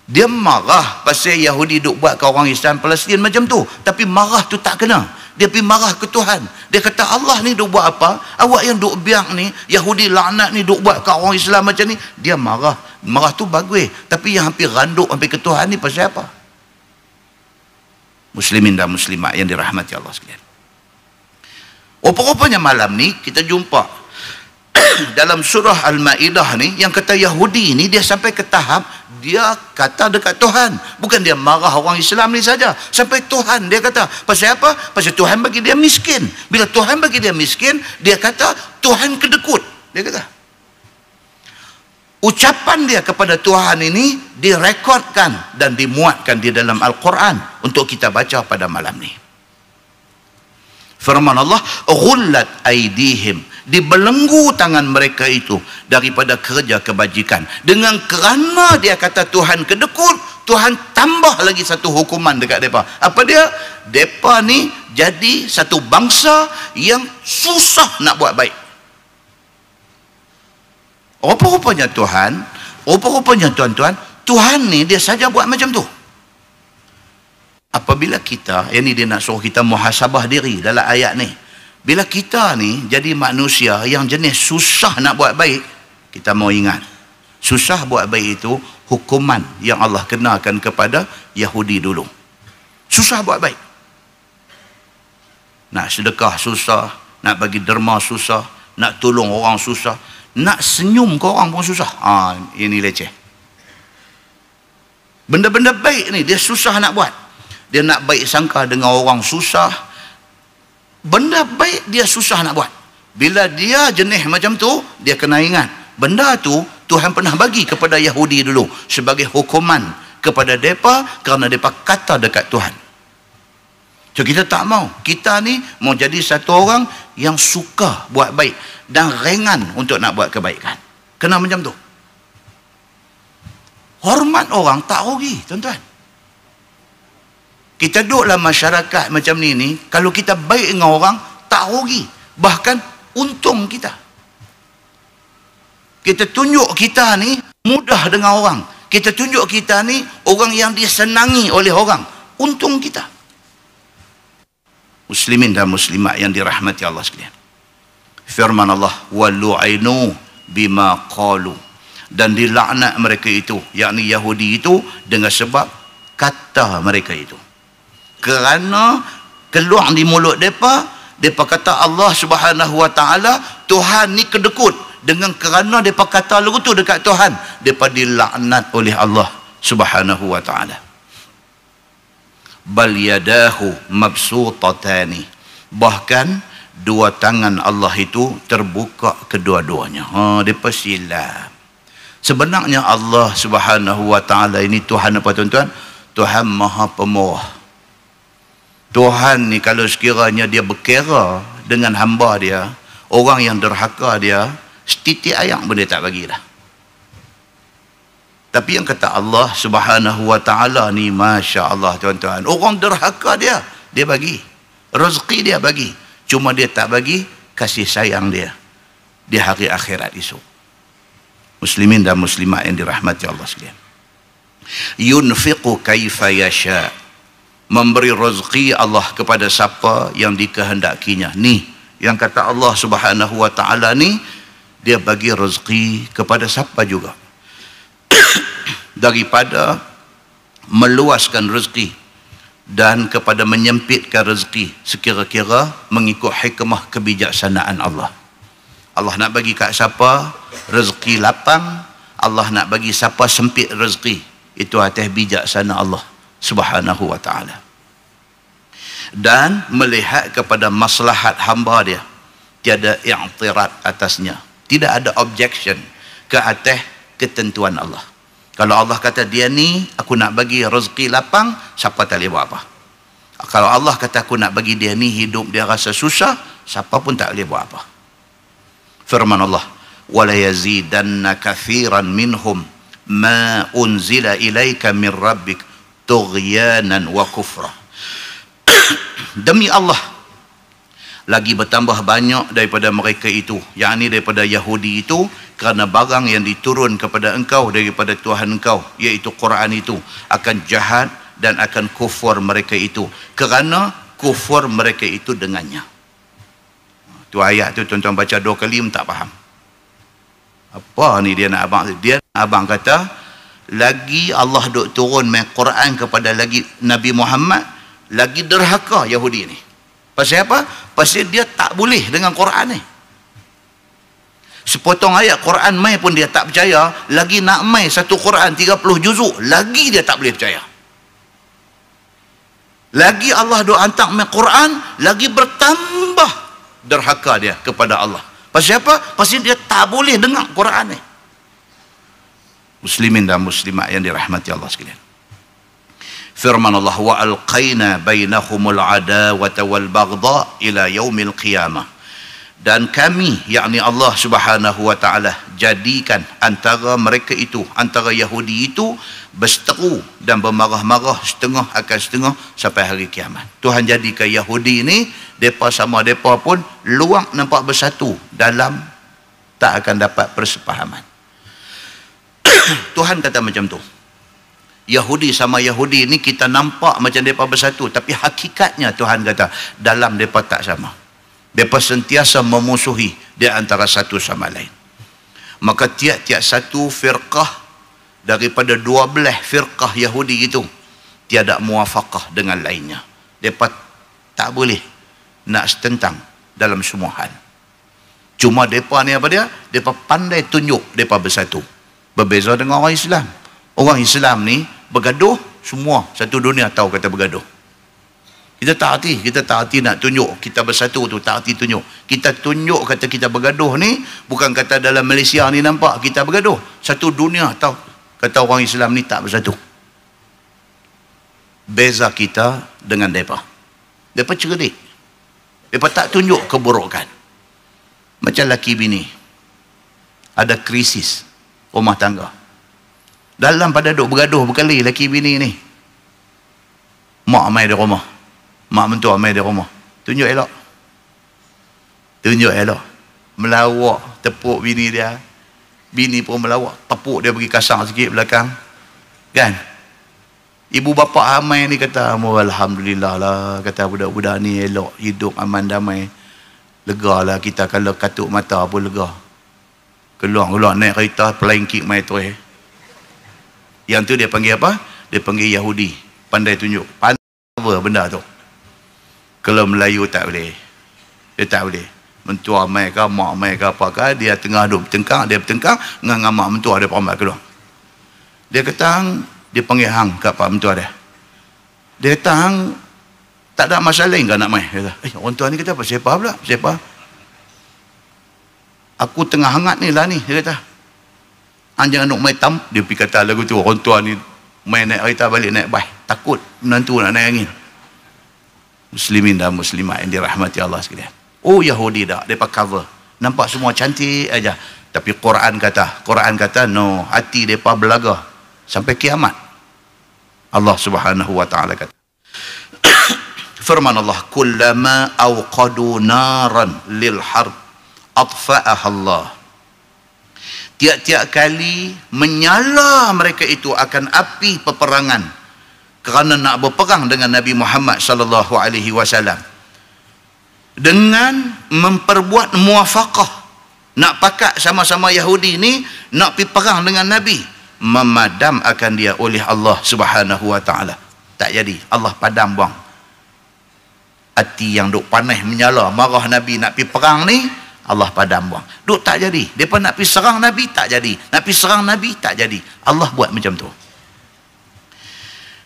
Dia marah pasal Yahudi duk buat ke orang Islam Palestin macam tu, tapi marah tu tak kena. Dia pergi marah ke Tuhan. Dia kata Allah ni duk buat apa? Awak yang duk biang ni, Yahudi laknat ni duk buat ke orang Islam macam ni. Dia marah. Marah tu bagus, tapi yang hampir randuk hampir ke Tuhan ni pasal apa? Muslimin dan muslimat yang dirahmati Allah sekalian. Rupa-rupanya malam ni kita jumpa dalam surah Al-Ma'idah ni yang kata Yahudi ni dia sampai ke tahap dia kata dekat Tuhan, bukan dia marah orang Islam ni saja, sampai Tuhan dia kata. Pasal apa? Pasal Tuhan bagi dia miskin. Bila Tuhan bagi dia miskin, dia kata Tuhan kedekut. Dia kata ucapan dia kepada Tuhan ini direkodkan dan dimuatkan di dalam Al-Quran untuk kita baca pada malam ni. Firman Allah, ghullat aidihim, dibelenggu tangan mereka itu daripada kerja kebajikan. Dengan kerana dia kata Tuhan kedekut, Tuhan tambah lagi satu hukuman dekat mereka. Apa dia? Mereka ni jadi satu bangsa yang susah nak buat baik. Rupa-rupanya tuan-tuan, Tuhan ni dia saja buat macam tu. Apabila kita, yang ni dia nak suruh kita muhasabah diri dalam ayat ni. Bila kita ni jadi manusia yang jenis susah nak buat baik, kita mau ingat, susah buat baik itu hukuman yang Allah kenakan kepada Yahudi dulu. Susah buat baik. Nak sedekah susah, nak bagi derma susah, nak tolong orang susah, nak senyum ke orang pun susah. Ini leceh. Benda-benda baik ni dia susah nak buat. Dia nak baik sangka dengan orang susah. Benda baik dia susah nak buat. Bila dia jenis macam tu, dia kena ingat benda tu Tuhan pernah bagi kepada Yahudi dulu sebagai hukuman kepada mereka kerana mereka kata dekat Tuhan. So kita tak mau. Kita ni mau jadi satu orang yang suka buat baik dan ringan untuk nak buat kebaikan. Kena macam tu. Hormat orang tak rugi, tuan-tuan. Kita duduk dalam masyarakat macam ni, kalau kita baik dengan orang, tak rugi. Bahkan untung kita. Kita tunjuk kita ni mudah dengan orang. Kita tunjuk kita ni orang yang disenangi oleh orang. Untung kita. Muslimin dan muslimat yang dirahmati Allah sekalian. Firman Allah, walu'inu bima qalu. Dan dilaknat mereka itu, yakni Yahudi itu, dengan sebab kata mereka itu. Kerana keluar di mulut mereka, mereka kata Allah Subhanahu wa ta'ala, Tuhan ni kedekut. Dengan kerana mereka kata lagu tu dekat Tuhan, mereka dilaknat oleh Allah Subhanahu wa ta'ala. Bal yadahu mabsutatani. Bahkan dua tangan Allah itu terbuka kedua-duanya. Mereka silap. Sebenarnya Allah Subhanahu wa ta'ala ini Tuhan apa, tuan-tuan? Tuhan Maha Pemurah. Tuhan ni kalau sekiranya dia berkira dengan hamba dia, orang yang derhaka dia, setitik ayam pun dia tak bagi dah. Tapi yang kata Allah Subhanahu wa ta'ala ni, Masya Allah, tuan-tuan, orang derhaka dia, dia bagi. Rezeki dia bagi. Cuma dia tak bagi kasih sayang dia di hari akhirat esok. Muslimin dan muslimat yang dirahmati Allah sekalian. Yunfiqu kaifa yasha. Memberi rezeki Allah kepada siapa yang dikehendakinya. Ni yang kata Allah Subhanahu wa ta'ala ni, dia bagi rezeki kepada siapa juga. Daripada meluaskan rezeki dan kepada menyempitkan rezeki sekira-kira mengikut hikmah kebijaksanaan Allah. Allah nak bagi kat siapa rezeki lapang, Allah nak bagi siapa sempit rezeki. Itu atas bijaksana Allah Subhanahu wa ta'ala. Dan melihat kepada maslahat hamba dia, tiada i'tirad atasnya, tidak ada objection ke atas ketentuan Allah. Kalau Allah kata dia ni aku nak bagi rezeki lapang, siapa tak boleh buat apa. Kalau Allah kata aku nak bagi dia ni hidup dia rasa susah, siapa pun tak boleh buat apa. Firman Allah, wala yazidanna kathiran minhum ma unzila ilaika min rabbik tughyanan wa kufra. Demi Allah, lagi bertambah banyak daripada mereka itu, yakni daripada Yahudi itu, kerana barang yang diturun kepada engkau daripada Tuhan engkau, iaitu Quran itu, akan jahat dan akan kufur mereka itu, kerana kufur mereka itu dengannya. Tu ayat tu tuan-tuan baca 2 kali tak faham. Apa ni dia nak abang? Dia abang kata, lagi Allah duk turun main Quran kepada lagi Nabi Muhammad, lagi derhaka Yahudi ni. Pasal apa? Pasal dia tak boleh dengan Quran ni. Sepotong ayat Quran mai pun dia tak percaya, lagi nak mai satu Quran 30 juzuk, lagi dia tak boleh percaya. Lagi Allah duk hantar mai Quran, lagi bertambah derhaka dia kepada Allah. Pasal apa? Pasal dia tak boleh dengar Quran ni. Muslimin dan muslimat yang dirahmati Allah sekalian. Firman Allah, wa alqaina bainahumul adawata wal baghdha ila yaumil qiyamah. Dan kami, yakni Allah Subhanahu wa ta'ala, jadikan antara mereka itu, antara Yahudi itu, berseteru dan bermarah-marah setengah akan setengah sampai hari kiamat. Tuhan jadikan Yahudi ini, mereka sama mereka pun luang nampak bersatu dalam, tak akan dapat persepahaman. Tuhan kata macam tu. Yahudi sama Yahudi ni kita nampak macam mereka bersatu, tapi hakikatnya Tuhan kata dalam mereka tak sama. Mereka sentiasa memusuhi di antara satu sama lain. Maka tiap-tiap satu firqah daripada 12 firqah Yahudi itu tiada muafaqah dengan lainnya. Mereka tak boleh nak setentang dalam semua hal. Cuma mereka ni apa dia? Mereka pandai tunjuk mereka bersatu. Berbeza dengan orang Islam. Orang Islam ni bergaduh, semua satu dunia tahu kata bergaduh. Kita tak hati nak tunjuk kita bersatu tu, tak hati tunjuk. Kita tunjuk kata kita bergaduh ni, bukan kata dalam Malaysia ni nampak kita bergaduh. Satu dunia tahu kata orang Islam ni tak bersatu. Beza kita dengan mereka. Mereka cerdik. Mereka tak tunjuk keburukan. Macam laki bini. Ada krisis rumah tangga. Dalam pada duk bergaduh berkali laki bini ni. Mak mai di rumah. Mak mentua mai di rumah. Tunjuk elok. Tunjuk elok. Melawak, tepuk bini dia. Bini pun melawak, tepuk dia pergi kasar sikit belakang. Kan? Ibu bapa ramai ni kata, alhamdulillah lah, kata budak-budak ni elok, hidup aman damai. Lega lah kita kalau katuk mata pun lega. Keluar naik kereta, flying kick mai tu. Yang tu dia panggil apa? Dia panggil Yahudi. Pandai tunjuk. Pandai apa benda tu. Kalau Melayu tak boleh. Dia tak boleh. Mentua mai ke, mak mai ke apa ke, dia tengah duduk bertengkar, dia bertengkar dengan mak mentua dia perambat keluar. Dia kata, dia panggil hang kat pak mentua dia. Dia kata, hang tak ada masalah lain ke nak mai? Dia kata, orang tua ni kata apa? Siapa pula? Siapa? Aku tengah hangat ni lah ni. Dia kata, hang jangan nak mai tam. Dia pergi kata lagu tu, orang tua ni mai naik kereta balik naik baik. Takut menantu nak naik angin. Muslimin dan muslimat yang dirahmati Allah sekalian. Oh Yahudi dah, mereka cover. Nampak semua cantik aja. Tapi Quran kata no, hati mereka belaga sampai kiamat. Allah Subhanahu wa taala kata. Firman Allah, kullama awqadu naran lil harb atfa'aha Allah. Tiap-tiap kali menyala mereka itu akan api peperangan kerana nak berperang dengan Nabi Muhammad sallallahu alaihi wasallam, dengan memperbuat muwafaqah, nak pakat sama-sama Yahudi ni nak pergi perang dengan Nabi, memadam akan dia oleh Allah Subhanahu wa taala. Tak jadi, Allah padam buang. Hati yang duk panas menyala marah Nabi nak pergi perang ni, Allah padam buang. Duk tak jadi. Depa nak pergi serang Nabi tak jadi. Nak pergi serang Nabi tak jadi. Allah buat macam tu.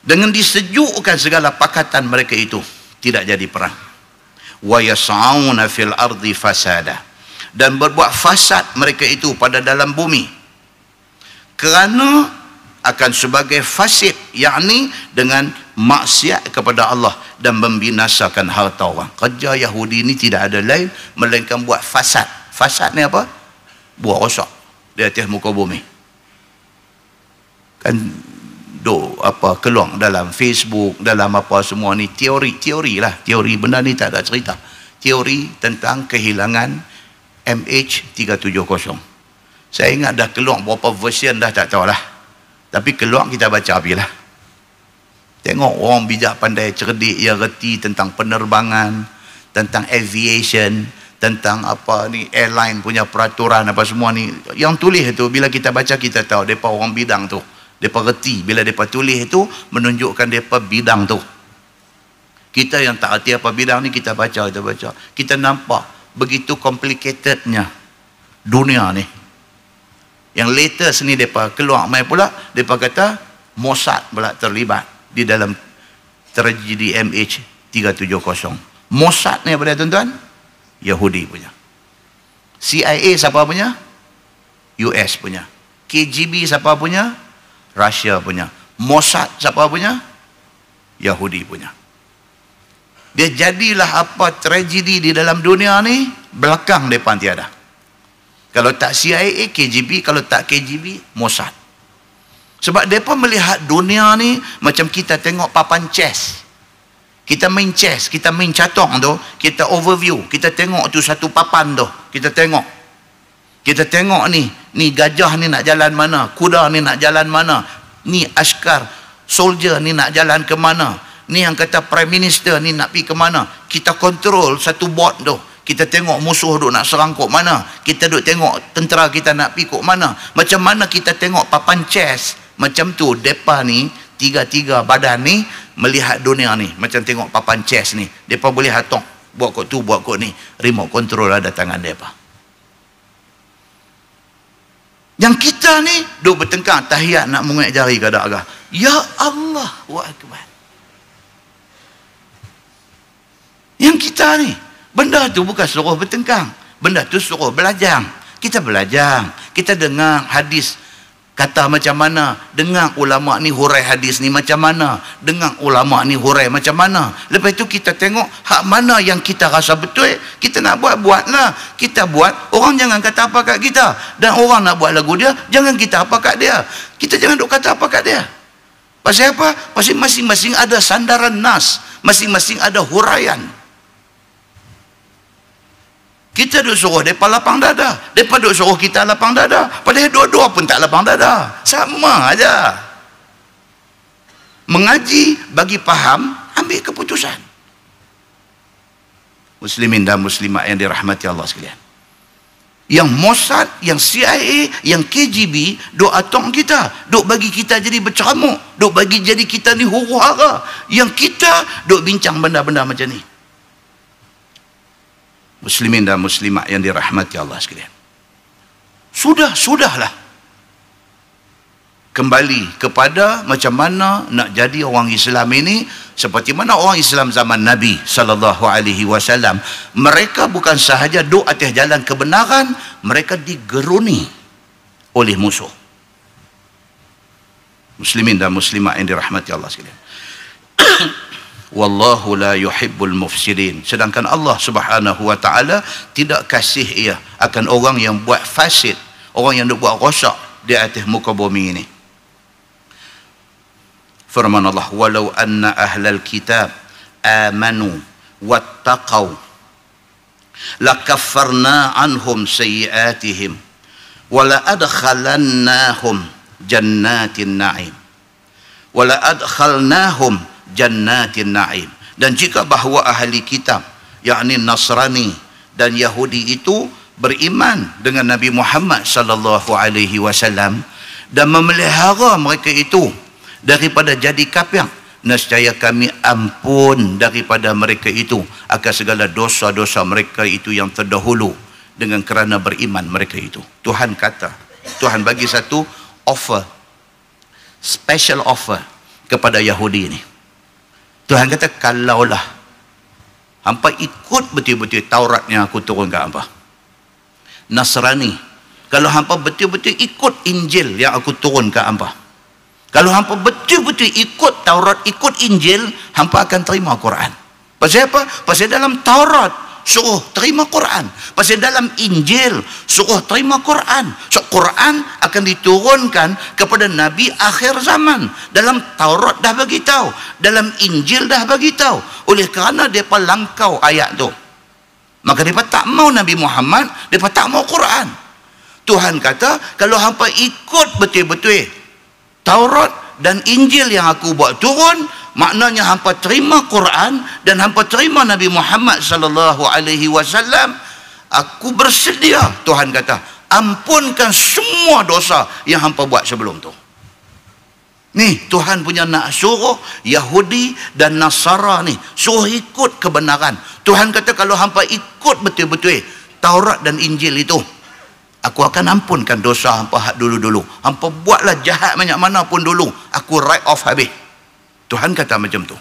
Dengan disejukkan segala pakatan mereka itu, tidak jadi perang. Wa yas'auna fil ardi fasada, dan berbuat fasad mereka itu pada dalam bumi, kerana akan sebagai fasid, yakni dengan maksiat kepada Allah dan membinasakan harta orang. Kerja Yahudi ni tidak ada lain melainkan buat fasad. Fasad ni apa? Buat rosak di atas muka bumi. Kan apa keluar dalam Facebook, dalam apa semua ni teori lah, teori benda ni tak ada cerita. Teori tentang kehilangan MH370. Saya ingat dah keluar berapa version dah tak tahulah. Tapi keluar kita baca apilah. Tengok orang bijak pandai cerdik yang reti tentang penerbangan, tentang aviation, tentang apa ni airline punya peraturan apa semua ni. Yang tulis tu bila kita baca kita tahu depa orang bidang tu. Mereka reti bila mereka tulis itu menunjukkan mereka bidang tu. Kita yang tak reti apa bidang ni, kita baca. Kita nampak begitu complicatednya dunia ni. Yang latest ni mereka keluar mai pula, mereka kata Mossad pula terlibat di dalam tragedi MH370. Mossad ni apa dia tuan-tuan? Yahudi punya. CIA siapa punya? US punya. KGB siapa punya? Rusia punya. Mossad siapa punya? Yahudi punya. Dia jadilah apa tragedi di dalam dunia ni, belakang depan tiada. Kalau tak CIA, KGB, kalau tak KGB, Mossad. Sebab mereka melihat dunia ni macam kita tengok papan chess. Kita main chess, kita main catung tu, kita overview, kita tengok tu satu papan tu, kita tengok ni gajah ni nak jalan mana, kuda ni nak jalan mana, ni askar soldier ni nak jalan ke mana, ni yang kata prime minister ni nak pergi ke mana. Kita kontrol satu board tu, kita tengok musuh duk nak serang kok mana, kita duk tengok tentera kita nak pergi kok mana. Macam mana kita tengok papan chess, macam tu depa ni tiga-tiga badan ni melihat dunia ni macam tengok papan chess ni. Depa boleh hatok buat kok tu, buat kok ni, remote control ada tangan depa. Yang kita ni duk bertengkar tahiyat nak menguat jari ke tak agak. Ya Allah, wa akbar. Yang kita ni, benda tu bukan suruh bertengkang. Benda tu suruh belajar. Kita belajar. Kita dengar hadis kata macam mana. Dengar ulama ni hurai hadis ni macam mana. Dengar ulama ni hurai macam mana. Lepas tu kita tengok hak mana yang kita rasa betul. Kita nak buatlah. Kita buat. Orang jangan kata apa kat kita. Dan orang nak buat lagu dia, jangan kita apa kat dia. Kita jangan duk kata apa kat dia. Pasal apa? Pasal masing-masing ada sandaran nas. Masing-masing ada huraian. Kita duk suruh mereka lapang dada. Mereka duk suruh kita lapang dada. Padahal dua-dua pun tak lapang dada. Sama aja. Mengaji, bagi faham, ambil keputusan. Muslimin dan muslimat yang dirahmati Allah sekalian. Yang Mossad, yang CIA, yang KGB, duk atong kita. Duk bagi kita jadi berceramuk. Duk bagi jadi kita ni huru-hara. Yang kita duk bincang benda-benda macam ni. Muslimin dan muslimat yang dirahmati Allah sekalian. Sudahlah. Kembali kepada macam mana nak jadi orang Islam ini, seperti mana orang Islam zaman Nabi SAW. Mereka bukan sahaja duduk atas jalan kebenaran, mereka digeruni oleh musuh. Muslimin dan muslimat yang dirahmati Allah sekalian. Wallahu la yuhibbul mufsidin. Sedangkan Allah Subhanahu wa taala tidak kasih ia akan orang yang buat fasid, orang yang buat rosak di atas muka bumi ini. Firman Allah, walau anna ahlal kitab amanu wattaqau lakaffarna anhum sayyiatihim wala adkhalannahum jannatin na'im wala adkhalnahum jannatin na'im. Dan jika bahawa ahli kitab, yakni Nasrani dan Yahudi itu beriman dengan Nabi Muhammad sallallahu alaihi wasallam dan memelihara mereka itu daripada jadi kafir, nescaya kami ampun daripada mereka itu akan segala dosa-dosa mereka itu yang terdahulu dengan kerana beriman mereka itu. Tuhan kata, Tuhan bagi satu offer, special offer kepada Yahudi ini. Tuhan kata, kalaulah hampa ikut betul-betul Taurat yang aku turun ke hampa, Nasrani, kalau hampa betul-betul ikut Injil yang aku turun ke hampa, kalau hampa betul-betul ikut Taurat, ikut Injil, hampa akan terima Quran. Pasal apa? Pasal dalam Taurat suruh terima Quran. Pasal dalam Injil suruh terima Quran. So Quran akan diturunkan kepada Nabi akhir zaman. Dalam Taurat dah bagi tahu, dalam Injil dah bagi tahu. Oleh kerana depa langkau ayat tu, maka depa tak mau Nabi Muhammad, depa tak mau Quran. Tuhan kata, kalau hampa ikut betul-betul Taurat dan Injil yang aku buat turun, maknanya hampa terima Quran dan hampa terima Nabi Muhammad sallallahu alaihi wasallam, aku bersedia, Tuhan kata, ampunkan semua dosa yang hampa buat sebelum tu. Ni Tuhan punya nak suruh Yahudi dan Nasara ni suruh ikut kebenaran. Tuhan kata, kalau hampa ikut betul-betul Taurat dan Injil itu, aku akan ampunkan dosa hampa dulu-dulu. Hampa buatlah jahat banyak mana pun dulu, aku write off habis. Tuhan kata macam tu.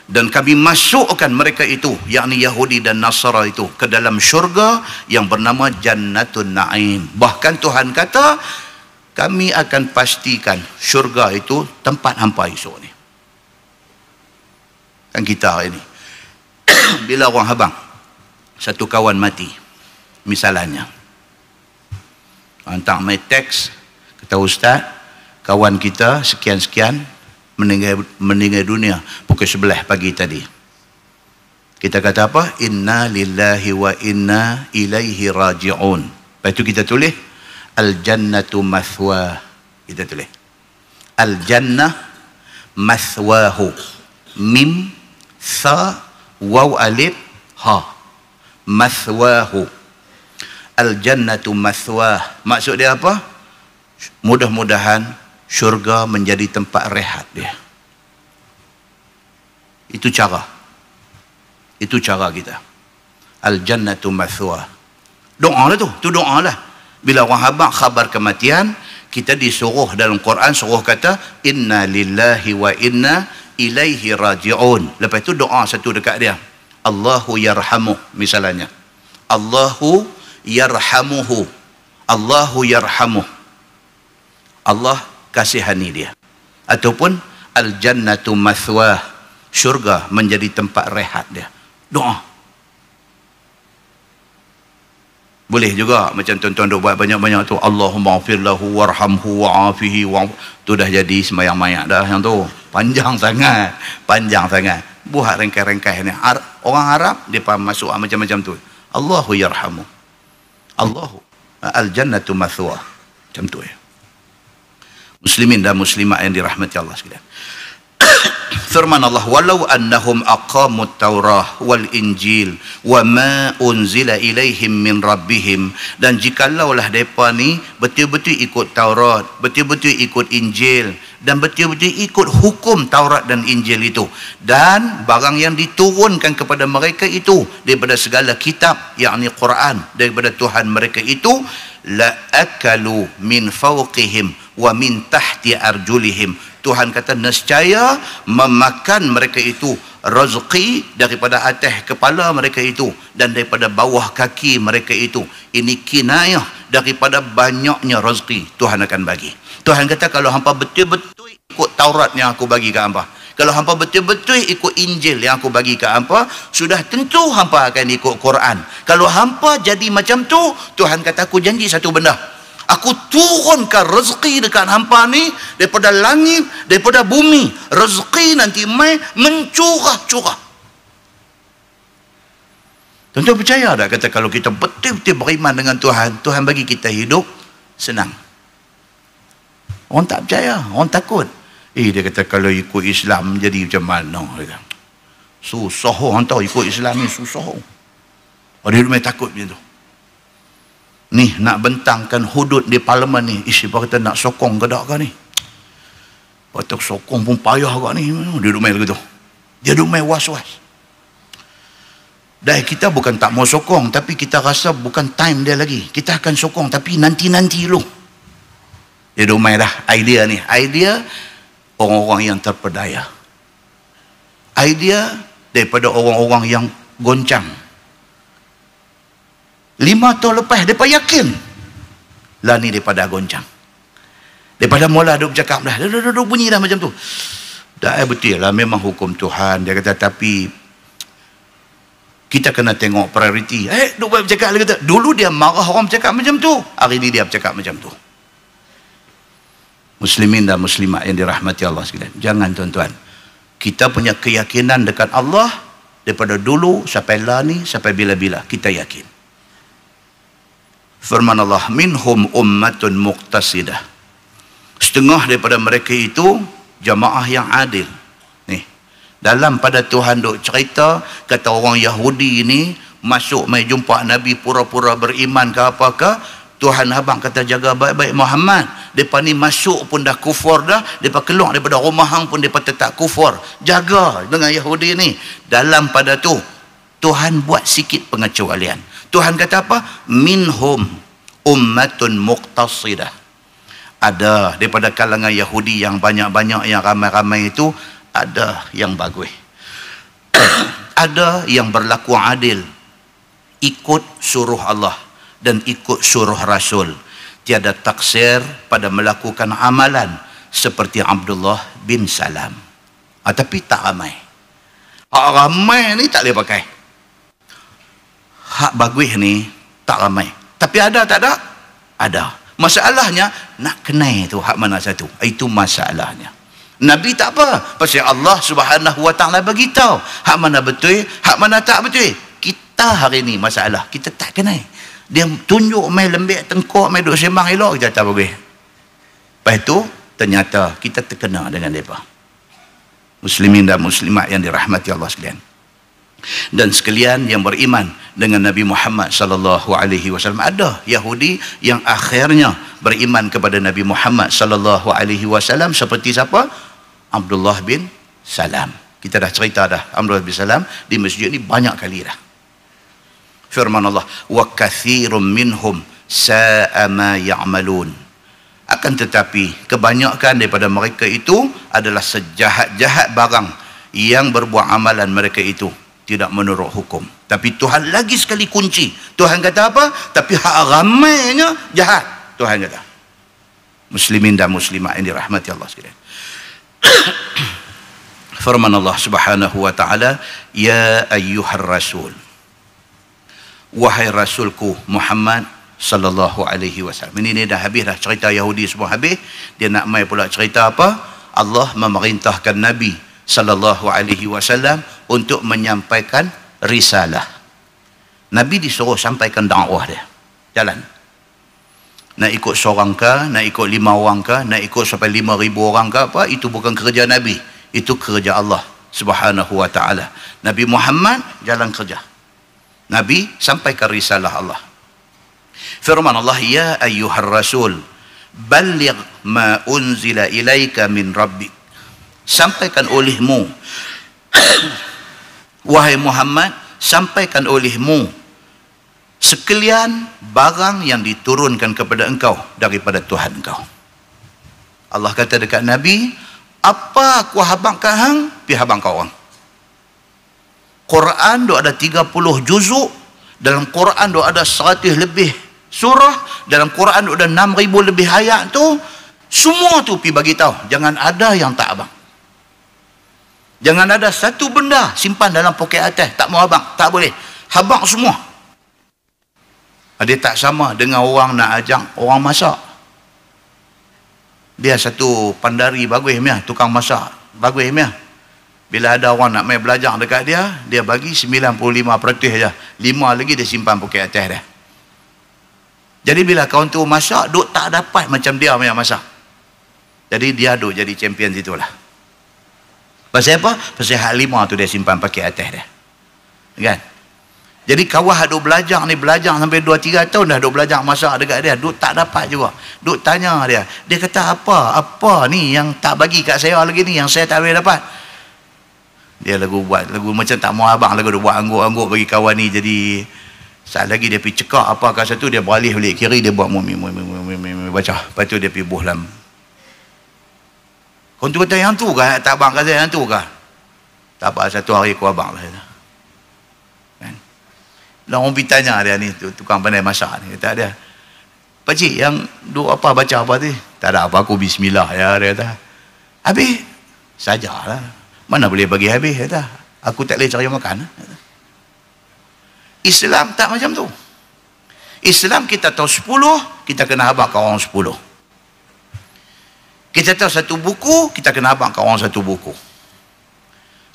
Dan kami masukkan mereka itu, yakni Yahudi dan Nasara itu, ke dalam syurga yang bernama Jannatun Na'im. Bahkan Tuhan kata, kami akan pastikan syurga itu tempat hampa esok ni. Kan kita hari ni bila orang habang satu kawan mati, misalnya hantar my teks, kata ustaz, kawan kita sekian-sekian meninggal dunia pukul 11 pagi tadi. Kita kata apa? Inna lillahi wa inna ilaihi raji'un. Lepas itu kita tulis al-jannatu mathwa. Kita tulis al-jannah mathwahu, mim tha waw alif ha, mathwahu, al-jannatu mathwah. Maksud dia apa? Mudah-mudahan syurga menjadi tempat rehat dia. Itu cara kita. Al-jannatu mathwah. Doa lah tu doa lah. Bila orang habaq khabar kematian, Kita disuruh dalam Quran, suruh kata inna lillahi wa inna ilaihi raji'un. Lepas tu doa satu dekat dia, Allahu yarhamuh, misalnya Allahu yarhamuhu, Allahu yarhamuh, Allah kasihani dia. Ataupun al jannatu mathwah, syurga menjadi tempat rehat dia. Doa. Boleh juga macam tuan-tuan duk buat banyak-banyak tu, Allahumma ghfir lahu warhamhu wa'afihi wa, tu dah jadi sembahyang mayat dah yang tu. Panjang sangat, panjang sangat. Buat rengkai-rengkai ni. Orang Arab dia faham masuk macam-macam tu. Allahu yarhamu, Allahu al jannatu mathwah, macam tu ya. Muslimin dan muslimat yang dirahmati Allah sekalian. Firman Allah, walau annahum aqamut taurah wal injil wa ma unzila ilaihim min rabbihim, dan jikalaulah mereka ni betul-betul ikut Taurat, betul-betul ikut Injil, dan betul-betul ikut hukum Taurat dan Injil itu, dan barang yang diturunkan kepada mereka itu daripada segala kitab, yakni Quran, daripada Tuhan mereka itu, la akalu min fawqihim wa min tahti arjulihim. Tuhan kata nescaya memakan mereka itu rezeki daripada atas kepala mereka itu dan daripada bawah kaki mereka itu. Ini kinayah daripada banyaknya rezeki Tuhan akan bagi. Tuhan kata kalau hampa betul-betul ikut Taurat yang aku bagi ke hampa, kalau hampa betul-betul ikut Injil yang aku bagi ke hampa, sudah tentu hampa akan ikut Quran. Kalau hampa jadi macam tu, Tuhan kata aku janji satu benda, aku turunkan rezeki dekat hampa ni daripada langit, daripada bumi. Rezeki nanti mai mencurah-curah. Tentu percaya tak kata kalau kita betul-betul beriman dengan Tuhan, Tuhan bagi kita hidup senang. Orang tak percaya, orang takut. Dia kata kalau ikut Islam jadi macam mana? Dia kata, susah orang tahu ikut Islam ni susah. Dia memang takut macam tu. Ni nak bentangkan hudud di parlimen ni, siapa kata nak sokong ke tak ke ni? Patut sokong pun payah ke ni. Dia duduk main begitu, dia duduk main was-was. Dah kita bukan tak mau sokong, tapi kita rasa bukan time dia lagi, kita akan sokong tapi nanti-nanti dulu. Dia duduk main dah idea ni, idea orang-orang yang terpedaya, idea daripada orang-orang yang goncang. 5 tahun lepas, mereka yakin lah ni daripada goncang. Daripada mula duk bercakap dah, duk bunyi dah macam tu. Dah betul lah, memang hukum Tuhan. Dia kata, tapi kita kena tengok prioriti. Duk bercakap, dia kata, dulu dia marah orang bercakap macam tu, hari ni dia bercakap macam tu. Muslimin dan muslimat yang dirahmati Allah sekalian, jangan tuan-tuan, kita punya keyakinan dekat Allah daripada dulu sampai lah ni, sampai bila-bila kita yakin. Firman Allah, minhum ummatun muqtasidah, setengah daripada mereka itu jamaah yang adil. Ni dalam pada Tuhan duk cerita, kata orang Yahudi ni masuk mai jumpa Nabi pura-pura beriman ke apakah, Tuhan abang kata jaga baik-baik Muhammad. Depa ni masuk pun dah kufur dah, depa keluar daripada rumah hang pun depa tetap kufur. Jaga dengan Yahudi ni. Dalam pada tu Tuhan buat sikit pengecualian. Tuhan kata apa? Minhum ummatun muqtasidah. Ada daripada kalangan Yahudi yang banyak-banyak, yang ramai-ramai itu, ada yang bagus. Ada yang berlaku adil, ikut suruh Allah dan ikut suruh Rasul. Tiada taksir pada melakukan amalan seperti Abdullah bin Salam. Tapi tak ramai. Hak ramai ni tak boleh pakai. Hak bagus ni tak ramai. Tapi ada tak ada? Ada. Masalahnya nak kenal tu hak mana satu. Itu masalahnya. Nabi tak apa. Pasal Allah Subhanahu Wa Taala bagi tahu hak mana betul, hak mana tak betul. Kita hari ni masalah kita tak kenal. Dia tunjuk main lembik tengkok, main duk sembang elok, kita tak bagus. Lepas tu ternyata kita terkena dengan mereka. Muslimin dan muslimat yang dirahmati Allah sekalian. Dan sekalian yang beriman dengan Nabi Muhammad sallallahu alaihi wasallam, ada Yahudi yang akhirnya beriman kepada Nabi Muhammad sallallahu alaihi wasallam seperti siapa? Abdullah bin Salam. Kita dah cerita dah Abdullah bin Salam di masjid ni banyak kali dah. Firman Allah, wa katsirum minhum sa'a ma ya'malun. Akan akan tetapi kebanyakan daripada mereka itu adalah sejahat-jahat barang yang berbuat amalan mereka itu tidak menurut hukum. Tapi Tuhan lagi sekali kunci. Tuhan kata apa? Tapi hak ramainya jahat. Tuhan kata. Muslimin dan muslimat yang dirahmati Allah sekalian. Firman Allah Subhanahu wa taala, ya ayyuhar rasul. Wahai rasulku Muhammad sallallahu alaihi wasallam. Ini dah habis dah cerita Yahudi semua habis. Dia nak mai pula cerita apa? Allah memerintahkan Nabi sallallahu alaihi wasallam untuk menyampaikan risalah. Nabi disuruh sampaikan dakwah dia. Jalan. Nak ikut seorang ke, nak ikut 5 orang ke, nak ikut sampai 5,000 orang ke apa, itu bukan kerja Nabi. Itu kerja Allah Subhanahu wa taala. Nabi Muhammad jalan kerja. Nabi sampaikan risalah Allah. Firman Allah, ya ayyuhar rasul, balligh ma unzila ilaika min rabbik. Sampaikan olehmu wahai Muhammad, sampaikan olehmu sekalian barang yang diturunkan kepada engkau daripada Tuhan engkau. Allah kata dekat Nabi, apa aku habang ke hang, pi habang kau orang. Quran do ada 30 juzuk, dalam Quran do ada 100 lebih surah, dalam Quran do ada 6,000 lebih ayat tu, semua tu pi bagi tahu, jangan ada yang tak abang. Jangan ada satu benda simpan dalam poket atas tak mau abang, tak boleh. Habang semua. Dia tak sama dengan orang nak ajak orang masak. Dia satu pandari bagus punya, tukang masak bagus punya. Bila ada orang nak main belajar dekat dia, dia bagi 95% je. 5 lagi dia simpan poket atas dia. Jadi bila kawan tu masak, duk tak dapat macam dia punya masak. Jadi dia duk jadi champion situlah. Pasal apa? Pasal hak 5 tu dia simpan pakai atas dia. Kan? Jadi kawan duk belajar ni, belajar sampai 2-3 tahun dah duk belajar masak dekat dia, duk tak dapat juga. Duk tanya dia. Dia kata apa ni yang tak bagi kat saya lagi ni, yang saya tak boleh dapat. Dia lagu macam tak mau abang, lagu dia buat anggur-anggur bagi kawan ni. Jadi saat lagi dia pergi cekak apa kat satu, dia beralih balik kiri, dia buat baca. Lepas tu dia pergi buh dalam. Kau tu kata yang tu kah? Tak abang kata yang tu kah? Tak apa, satu hari aku abang lah. Kan? Lah orang pergi tanya dia ni, tukang pandai masak ni. Kata dia, pakcik yang duk apa baca apa tu? Tak ada apa, aku bismillah ya, dia kata. Habis? Sajalah. Mana boleh bagi habis, kata. Aku tak boleh cari makan. Kata. Islam tak macam tu. Islam kita tahu 10, kita kena habaq ke orang 10. Kita tahu satu buku, kita kena habaq ke orang satu buku.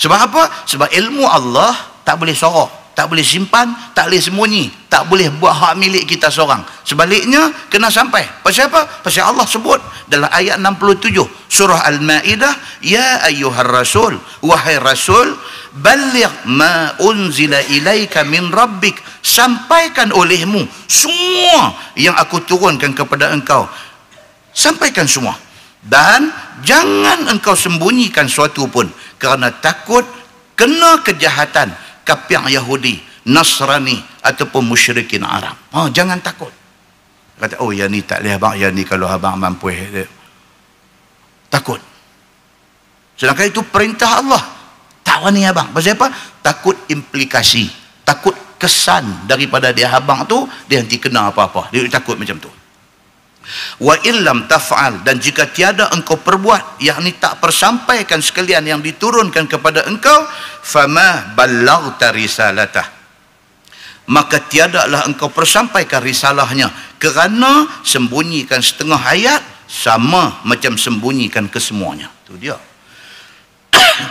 Sebab apa? Sebab ilmu Allah tak boleh sorok, tak boleh simpan, tak boleh sembunyi, tak boleh buat hak milik kita seorang. Sebaliknya kena sampai. Pasal apa? Pasal Allah sebut dalam ayat 67 surah Al-Maidah, ya ayyuhar rasul, wahai rasul, balligh ma unzila ilaika min rabbik, sampaikan olehmu semua yang aku turunkan kepada engkau. Sampaikan semua. Dan jangan engkau sembunyikan suatu pun, kerana takut kena kejahatan kafir Yahudi, Nasrani ataupun musyrikin Arab. Jangan takut. Kata, oh yang ni tak boleh abang, yang ni kalau abang mampu takut. Sedangkan itu perintah Allah. Tak wani abang. Pasal apa? Takut implikasi, takut kesan daripada dia abang tu, dia nanti kena apa-apa. Dia takut macam tu. Wa illam taf'al, dan jika tiada engkau perbuat, yakni tak persampaikan sekalian yang diturunkan kepada engkau, fama ballaghta risalatah, maka tiadalah engkau persampaikan risalahnya, kerana sembunyikan setengah ayat sama macam sembunyikan kesemuanya. Tu dia.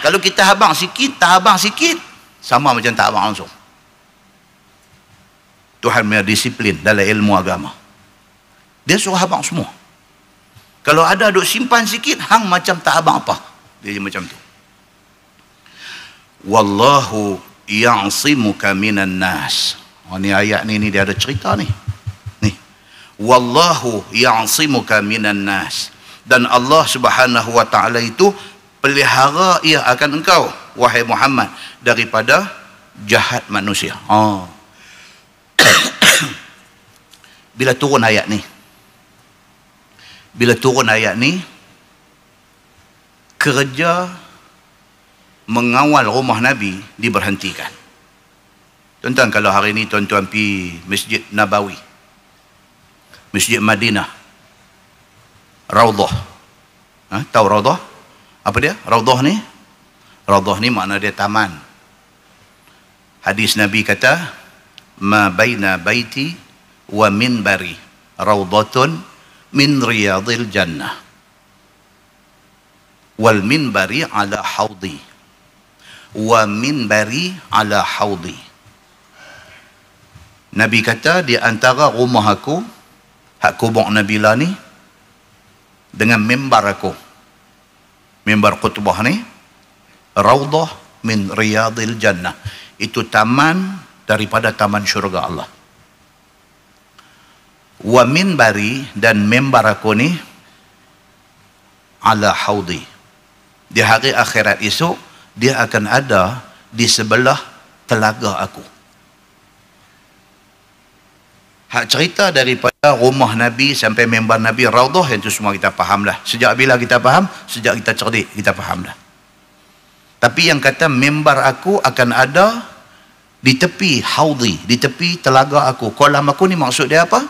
Kalau kita habang sikit, tak habang sikit, sama macam tak habang langsung. Tuhan punya disiplin dalam ilmu agama. Dia suruh habang semua. Kalau ada duk simpan sikit, hang macam tak habang apa. Dia macam tu. Wallahu ya'simuka minan nas. Ni ayat ni dia ada cerita ni. Ni. Wallahu ya'simuka minan nas. Dan Allah Subhanahu wa taala itu pelihara ia akan engkau, wahai Muhammad, daripada jahat manusia. Bila turun ayat ni, Bila turun ayat ni, kerja mengawal rumah Nabi diberhentikan. Tuan-tuan, kalau hari ni tuan-tuan pergi Masjid Nabawi, Masjid Madinah, Raudhah. Tahu Raudhah? Apa dia? Raudhah ni makna dia taman. Hadis Nabi kata, ma baina baiti wa minbari raudhatun min riyadil jannah wal minbari ala haudi wa minbari ala haudi. Nabi kata, di antara rumah aku, hak kubur Nabi lah ni, dengan mimbar aku, mimbar khutbah ni, raudhah min riyadil jannah, itu taman daripada taman syurga Allah. Wa minbari, dan mimbar aku ni, ala haudi, di hari akhirat esok dia akan ada di sebelah telaga aku. Hak cerita daripada rumah Nabi sampai mimbar Nabi, Raudhah, yang itu semua kita faham dah. Sejak bila kita faham? Sejak kita cerdik, kita faham dah. Tapi yang kata mimbar aku akan ada di tepi haudi, di tepi telaga aku, kolam aku ni, maksud dia apa?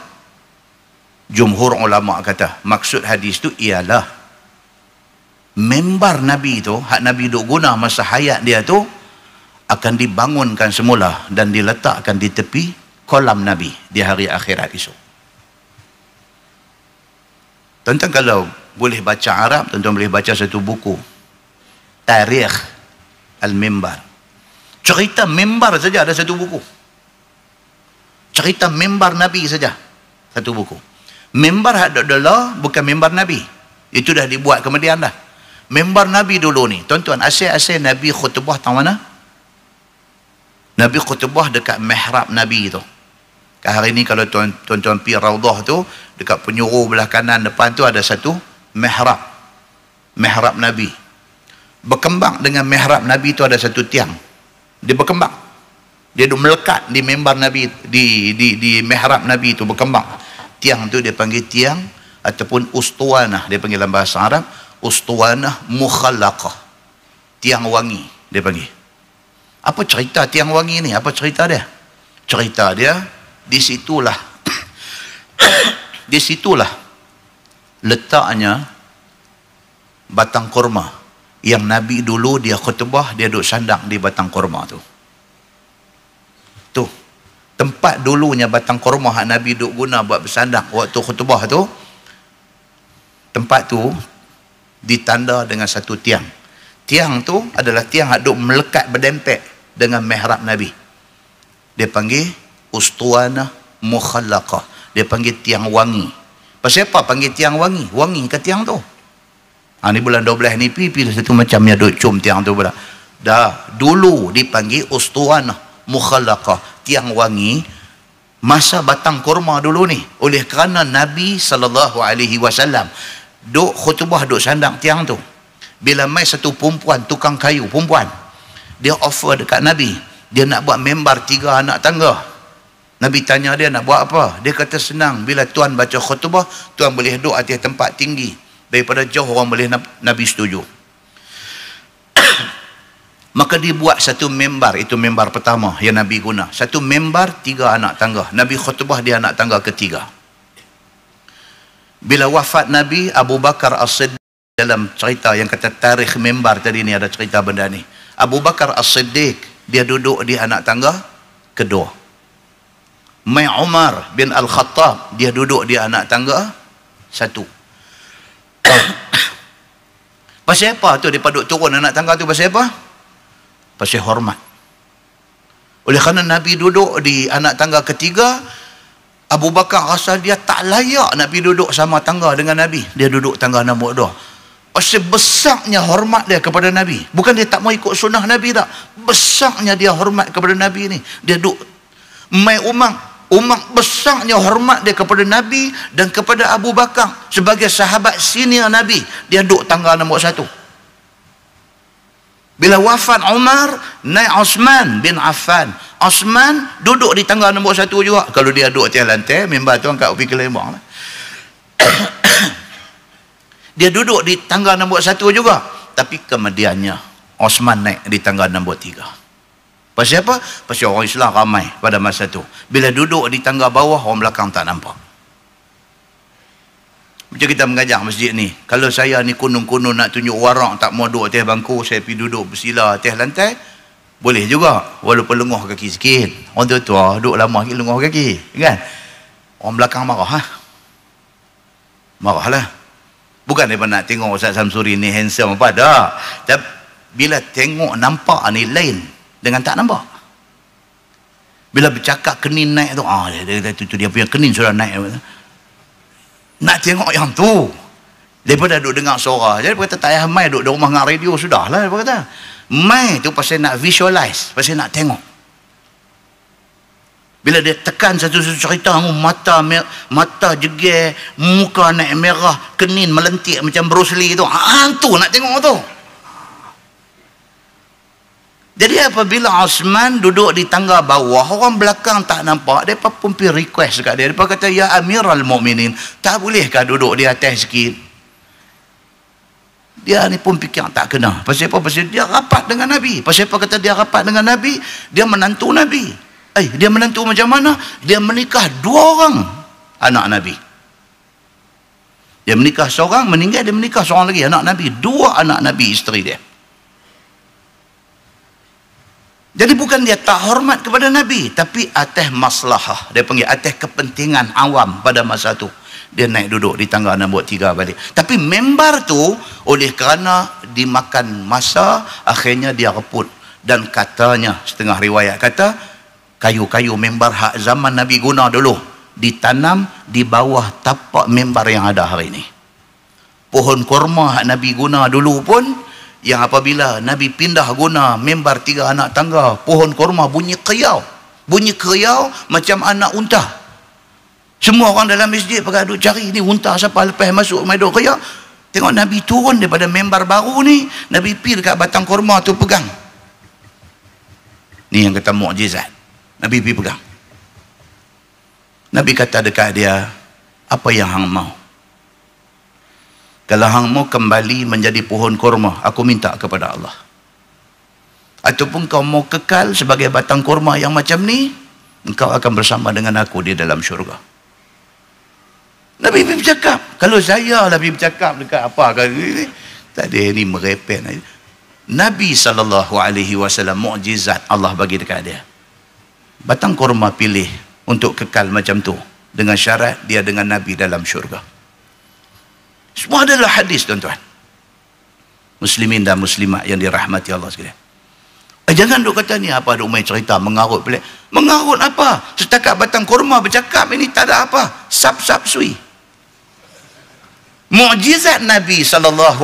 Jumhur ulama kata maksud hadis tu ialah mimbar Nabi tu, hak Nabi duk guna masa hayat dia tu, akan dibangunkan semula dan diletakkan di tepi kolam Nabi di hari akhirat esok. Tuan-tuan, kalau boleh baca Arab, tuan-tuan boleh baca satu buku, Tarikh Al-Mimbar. Cerita mimbar saja ada satu buku. Cerita mimbar Nabi saja satu buku. Mimbar hak dulu bukan mimbar Nabi. Itu dah dibuat kemudian dah. Mimbar Nabi dulu ni, tuan-tuan, asal-asal Nabi khutbah tahu mana? Nabi khutbah dekat mihrab Nabi tu. Hari ni kalau tuan-tuan pergi Raudhah tu, dekat penjuru belah kanan depan tu ada satu mihrab. Mihrab Nabi. Berkembang dengan mihrab Nabi tu ada satu tiang. Dia berkembang. Dia duk melekat di mimbar Nabi, di mihrab Nabi tu berkembang. Tiang tu dia panggil tiang ataupun ustuanah, dia panggil dalam bahasa Arab, ustuanah mukhallaqah. Tiang wangi dia panggil. Apa cerita tiang wangi ni? Apa cerita dia? Cerita dia, disitulah letaknya batang kurma yang Nabi dulu dia khutbah, dia duduk sandang di batang kurma tu. Tu tempat dulunya batang kurma yang Nabi duduk guna buat bersandang waktu khutbah tu. Tempat tu ditanda dengan satu tiang. Tiang tu adalah tiang yang duduk melekat berdempet dengan mihrab Nabi. Dia panggil ustuanah mukhallaqah. Dia panggil tiang wangi. Pasal apa panggil tiang wangi? Wangi ke tiang tu? Ni bulan 12 ni pergi satu macamnya duk cium tiang tu pula. Dah dulu dipanggil ustuanah mukhallaqah, tiang wangi, masa batang kurma dulu ni. Oleh kerana Nabi SAW duk khutbah duk sandang tiang tu. Bila mai satu perempuan tukang kayu, perempuan, dia offer dekat Nabi, dia nak buat mimbar 3 anak tangga. Nabi tanya dia nak buat apa? Dia kata senang, bila tuan baca khutbah, tuan boleh duduk atas tempat tinggi, daripada jauh orang boleh, Nabi setuju. Maka dibuat satu mimbar, itu mimbar pertama yang Nabi guna. Satu mimbar 3 anak tangga. Nabi khutbah di anak tangga ketiga. Bila wafat Nabi, Abu Bakar As-Siddiq, dalam cerita yang kata tarikh mimbar tadi ni ada cerita benda ni. Abu Bakar As-Siddiq dia duduk di anak tangga kedua. Mai Umar bin Al-Khattab dia duduk di anak tangga satu. Pasal apa tu dia duduk turun anak tangga tu? Pasal apa? Pasal hormat. Oleh kerana Nabi duduk di anak tangga ketiga, Abu Bakar rasa dia tak layak Nabi duduk sama tangga dengan Nabi. Dia duduk tangga nombor 2. Pasal besarnya hormat dia kepada Nabi. Bukan dia tak mau ikut sunnah Nabi tak. Besarnya dia hormat kepada Nabi ni. Dia duduk. Mai Umar besarnya hormat dia kepada Nabi dan kepada Abu Bakar sebagai sahabat senior Nabi. Dia duduk tangga nombor 1. Bila wafat Umar, naik Osman bin Affan. Osman duduk di tangga nombor 1 juga. Kalau dia duduk atas lantai, mimbar tu angkat pergi ke lembang. Dia duduk di tangga nombor 1 juga. Tapi kemudiannya Osman naik di tangga nombor 3. Pasal apa? Pasal orang Islam ramai pada masa tu. Bila duduk di tangga bawah, orang belakang tak nampak. Macam kita mengajar masjid ni, kalau saya ni kunung-kunung nak tunjuk warak, tak mau duduk atas bangku, saya pergi duduk bersila atas lantai, boleh juga, walaupun lenguh kaki sikit. Orang tua duduk lama sikit lenguh kaki, kan? Orang belakang marah, marahlah. Bukan daripada nak tengok Ustaz Samsuri ni handsome apa, tak. Tapi bila tengok nampak ni lain dengan tak nampak. Bila bercakap kenin naik tu, dia punya kenin sudah naik. Nak tengok yang tu daripada duduk dengar suara. Jadi dia kata tak payah mai duduk di rumah dengan radio, sudahlah. Dia kata mai tu pasal nak visualize, pasal nak tengok. Bila dia tekan satu cerita, mata jeger, muka naik merah, kenin melentik macam Bruce Lee tu, tu nak tengok tu. Jadi apabila Osman duduk di tangga bawah, orang belakang tak nampak, mereka pun pergi request dekat dia. Mereka kata, ya Amirul Mukminin, tak bolehkah duduk di atas sikit? Dia ni pun fikir tak kena. Pasal apa? Pasal dia rapat dengan Nabi. Pasal apa kata dia rapat dengan Nabi? Dia menantu Nabi. Dia menantu macam mana? Dia menikah 2 orang anak Nabi. Dia menikah seorang, meninggal, dia menikah seorang lagi anak Nabi. 2 anak Nabi isteri dia. Jadi bukan dia tak hormat kepada Nabi, tapi atas maslahah, dia panggil atas kepentingan awam pada masa tu, dia naik duduk di tangga nombor 3 balik. Tapi membar tu oleh kerana dimakan masa, akhirnya dia reput. Dan katanya, setengah riwayat kata, kayu-kayu membar hak zaman Nabi guna dulu ditanam di bawah tapak membar yang ada hari ini. Pohon kurma hak Nabi guna dulu pun, yang apabila Nabi pindah guna membar 3 anak tangga, pohon kurma bunyi kriau macam anak unta. Semua orang dalam masjid pakai duk cari ni unta siapa, lepas masuk mai duk kriau. Tengok Nabi turun daripada membar baru ni, Nabi pergi dekat batang kurma tu pegang. Ni yang kata mukjizat. Nabi pergi pegang. Nabi kata dekat dia, apa yang hang mau? Kalau hang mau kembali menjadi pohon kurma, aku minta kepada Allah. Ataupun kau mau kekal sebagai batang kurma yang macam ni, engkau akan bersama dengan aku di dalam syurga. Nabi bercakap. Kalau saya Nabi bercakap dekat apa kali, tak ada ni merepek. Nabi SAW mukjizat Allah bagi dekat dia. Batang kurma pilih untuk kekal macam tu, dengan syarat dia dengan Nabi dalam syurga. Semua adalah hadis, tuan-tuan. Muslimin dan muslimat yang dirahmati Allah sekalian. Jangan duk kata ni apa, duk main cerita mengarut pelik. Mengarut apa? Setakat batang kurma bercakap ini tak ada apa. Sap-sap sui. Mukjizat Nabi SAW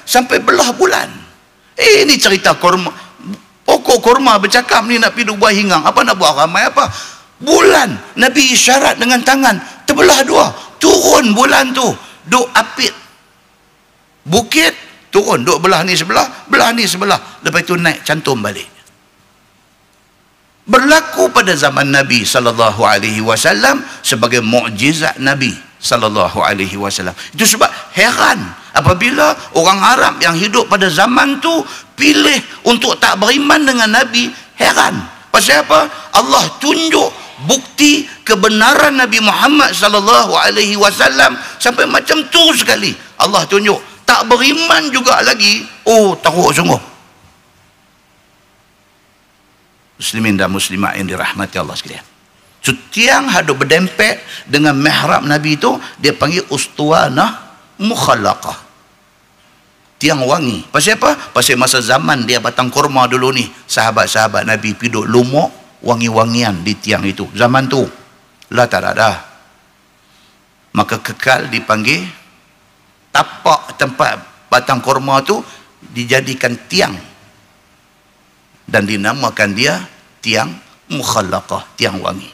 sampai belah bulan. Ini cerita kurma. Pokok kurma bercakap ni nak pergi duk buah hingang. Apa nak buat ramai apa? Bulan. Nabi isyarat dengan tangan. Terbelah 2. Turun bulan tu. Duk apit bukit, turun, duk belah ni sebelah, belah ni sebelah, lepas tu naik cantum balik. Berlaku pada zaman Nabi SAW sebagai mukjizat Nabi SAW. Itu sebab heran apabila orang Arab yang hidup pada zaman tu pilih untuk tak beriman dengan Nabi. Heran. Pasal apa? Allah tunjuk bukti kebenaran Nabi Muhammad SAW sampai macam tu sekali. Allah tunjuk. Tak beriman juga lagi. Oh, teruk sungguh. Muslimin dan muslimat yang dirahmati Allah sekalian. So, tiang hadap berdempet dengan mihrab Nabi itu, dia panggil ustuanah mukhallaqah. Tiang wangi. Pasal apa? Pasal masa zaman dia batang kurma dulu ni, sahabat-sahabat Nabi piduk lumuk wangi-wangian di tiang itu. Zaman tu lah tak ada. Maka kekal dipanggil, tapak tempat batang kurma tu dijadikan tiang dan dinamakan dia tiang mukhallaqah, tiang wangi.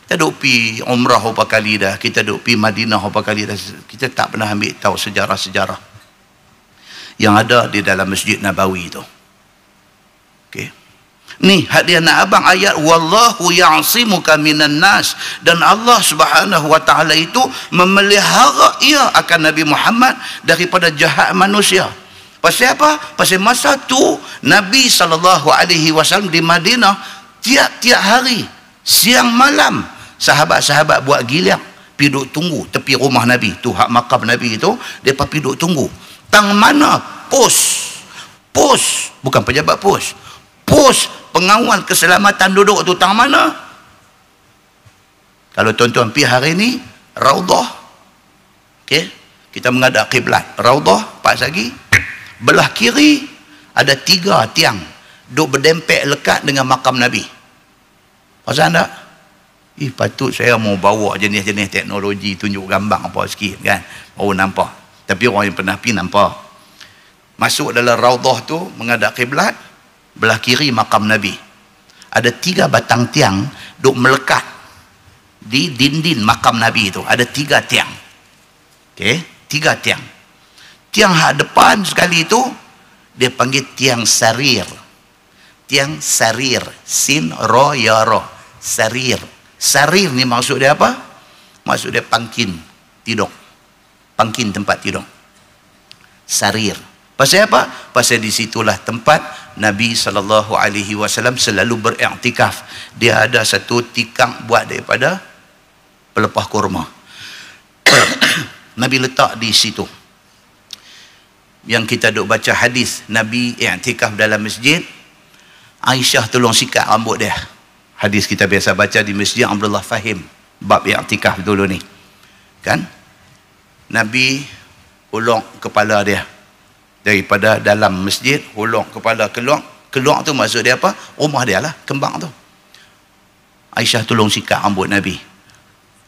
Kita duk pi umrah berapa kali dah, kita duk pi Madinah berapa kali dah, kita tak pernah ambil tahu sejarah-sejarah yang ada di dalam Masjid Nabawi itu. Okey. Ni hadiah nak abang ayat wallahu ya'simuka minan nas, dan Allah Subhanahu wa taala itu memelihara ia akan Nabi Muhammad daripada jahat manusia. Pasal apa? Pasal masa tu Nabi SAW di Madinah tiap-tiap hari siang malam sahabat-sahabat buat giliang pergi duduk tunggu tepi rumah Nabi tu, hak makam Nabi itu depa pergi duduk tunggu. Tang mana pos bukan pejabat pos pengawal keselamatan duduk tu tang mana? Kalau tuan-tuan pergi hari ni Raudhah, okey, kita menghadap kiblat Raudhah Pak Sagi, belah kiri ada 3 tiang duk berdempek lekat dengan makam Nabi. Pasal tak? Patut saya mau bawa jenis-jenis teknologi tunjuk gambar apa sikit kan, baru nampak. Tapi orang yang pernah pergi nampak. Masuk dalam Raudhah tu menghadap kiblat, belah kiri makam Nabi. Ada 3 batang tiang duk melekat di dinding makam Nabi itu. Ada 3 tiang. Okey, 3 tiang. Tiang hak depan sekali itu dia panggil tiang sarir. Tiang sarir, sin ra ya ra. Sarir. Sarir ni maksud dia apa? Maksud dia pangkin tidur. Pangkin tempat tidur. Sarir. Pasal apa? Pasal di situlah tempat Nabi SAW selalu beriktikaf. Dia ada satu tikang buat daripada pelepah kurma. Nabi letak di situ. Yang kita duk baca hadis Nabi iktikaf dalam masjid, Aisyah tolong sikat rambut dia. Hadis kita biasa baca di Masjid Abdullah Fahim bab iktikaf dulu ni. Kan? Nabi ulung kepala dia daripada dalam masjid, ulung kepala keluar tu maksud dia apa? Rumah dia lah, kembang tu. Aisyah tolong sikat rambut Nabi.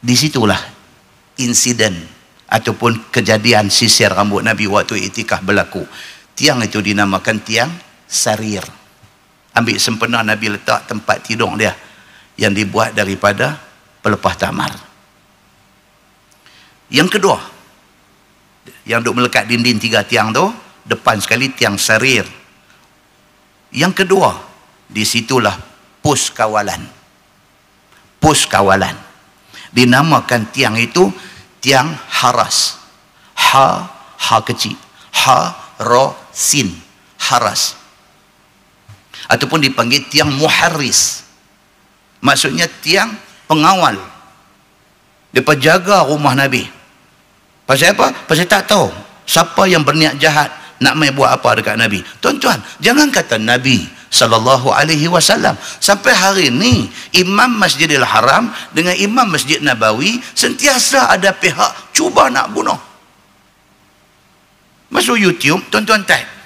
Di situlah insiden ataupun kejadian sisir rambut Nabi waktu iktikaf berlaku. Tiang itu dinamakan tiang sarir. Ambil sempena Nabi letak tempat tidur dia yang dibuat daripada pelepah tamar. Yang kedua, yang duk melekat dinding 3 tiang tu, depan sekali tiang sarir. Yang kedua, di situlah pos kawalan. Pos kawalan. Dinamakan tiang itu tiang haras. Ha kecil. Ha ra sin. Haras. Ataupun dipanggil tiang muharris. Maksudnya tiang pengawal. Depa jaga rumah Nabi. Pasal apa? Pasal tak tahu siapa yang berniat jahat nak mai buat apa dekat Nabi. Tuan-tuan, jangan kata Nabi SAW, sampai hari ni imam Masjidil Haram dengan imam Masjid Nabawi sentiasa ada pihak cuba nak bunuh. Masuk YouTube, tuan-tuan type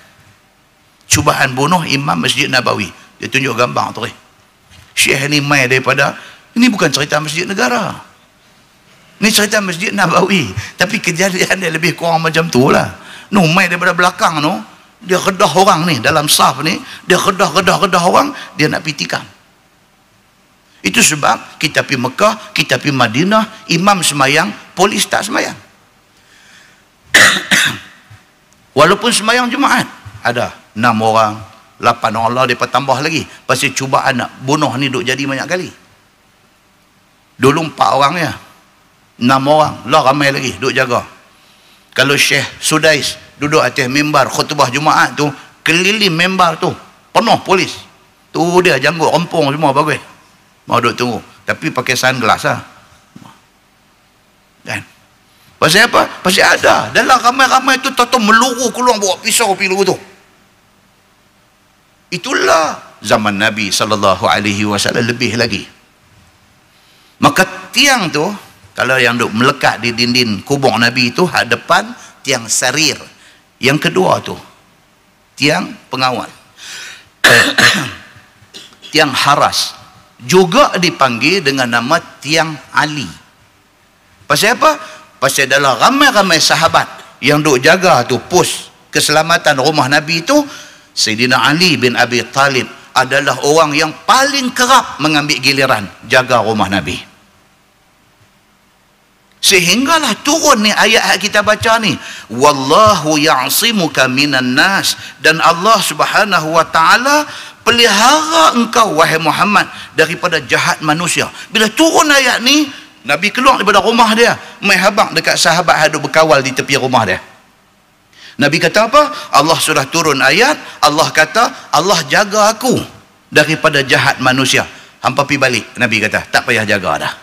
cubaan bunuh imam Masjid Nabawi. Dia tunjuk gambar tu. Syekh ni mai daripada, ini bukan cerita masjid negara, ini cerita Masjid Nabawi. Tapi kejadian dia lebih kurang macam tu lah. No, mai daripada belakang tu, dia kedah orang ni dalam saf ni, dia kedah orang, dia nak pergi tikam. Itu sebab kita pergi Mekah, kita pergi Madinah, imam semayang, polis tak semayang. Walaupun semayang Jumaat, ada 6 orang, 8 orang lah, mereka tambah lagi. Pasal cubaan nak bunuh ni duk jadi banyak kali. Dulu 4 orang ya, 6 orang lah, ramai lagi duk jaga. Kalau Syekh Sudais duduk atas mimbar khutbah Jumaat tu, keliling mimbar tu penuh polis. Tu dia janggut rempung semua bagus. Mau duduk tunggu. Tapi pakai sunglass lah. Kan? Pasal apa? Pasal ada dalam ramai-ramai tu tahu meluru keluar bawa pisau pilu tu. Itulah zaman Nabi SAW lebih lagi. Maka tiang tu, kalau yang duk melekat di dinding kubur Nabi itu, hak depan tiang sarir. Yang kedua tu tiang pengawal. Tiang haras juga dipanggil dengan nama tiang Ali. Pasal apa? Pasal dalam ramai-ramai sahabat yang duk jaga tu pos keselamatan rumah Nabi itu, Sayyidina Ali bin Abi Talib adalah orang yang paling kerap mengambil giliran jaga rumah Nabi. Sehinggalah turun ni ayat yang kita baca ni, wallahu ya'simuka minan nas, dan Allah Subhanahu wa taala pelihara engkau wahai Muhammad daripada jahat manusia. Bila turun ayat ni, Nabi keluar daripada rumah dia, mai habaq dekat sahabat yang berkawal di tepi rumah dia. Nabi kata apa? Allah sudah turun ayat, Allah kata Allah jaga aku daripada jahat manusia. Hampa pi balik, Nabi kata tak payah jaga dah.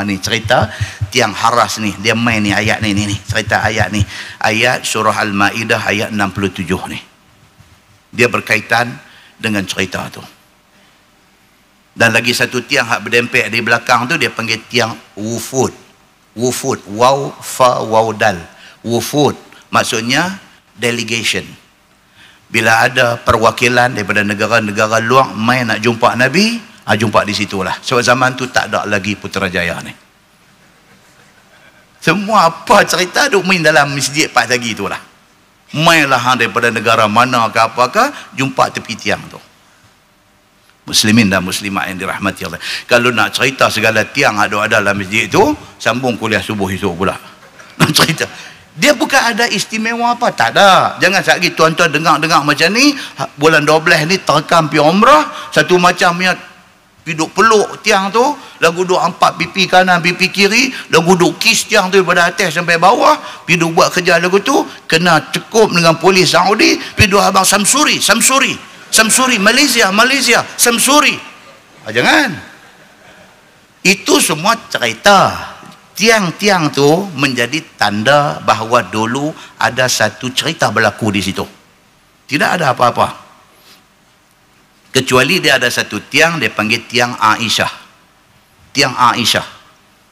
Ni cerita tiang haras ni, dia main ni ayat ni cerita ayat ni, ayat surah Al-Maidah ayat 67 ni. Dia berkaitan dengan cerita tu. Dan lagi satu tiang hak berdempek di belakang tu dia panggil tiang wufud. Wufud, waw fa waw dal. Wufud maksudnya delegation. Bila ada perwakilan daripada negara-negara luar mai nak jumpa Nabi, jumpa di situlah. Sebab zaman tu tak ada lagi Putrajaya ni. Semua apa cerita duk main dalam masjid Pak Tagi itulah. Mainlah daripada negara mana ke apakah, jumpa tepi tiang tu. Muslimin dan muslimat yang dirahmati Allah. Kalau nak cerita segala tiang ada dalam masjid tu, sambung kuliah subuh esok pula. Nak cerita. Dia bukan ada istimewa apa, tak ada. Jangan sekali tuan-tuan dengar-dengar macam ni, bulan 12 ni terekam pergi umrah, satu macamnya duduk peluk tiang tu, lagu duduk 4 pipi kanan pipi kiri, lagu duduk kis tiang tu daripada atas sampai bawah, pergi duduk buat kerja lagu tu, kena cukup dengan polis Saudi, pergi duduk abang Samsuri, Malaysia, Samsuri. Jangan. Itu semua cerita. Tiang-tiang tu menjadi tanda bahawa dulu ada satu cerita berlaku di situ. Tidak ada apa-apa. Kecuali dia ada satu tiang, dia panggil tiang Aisyah. Tiang Aisyah.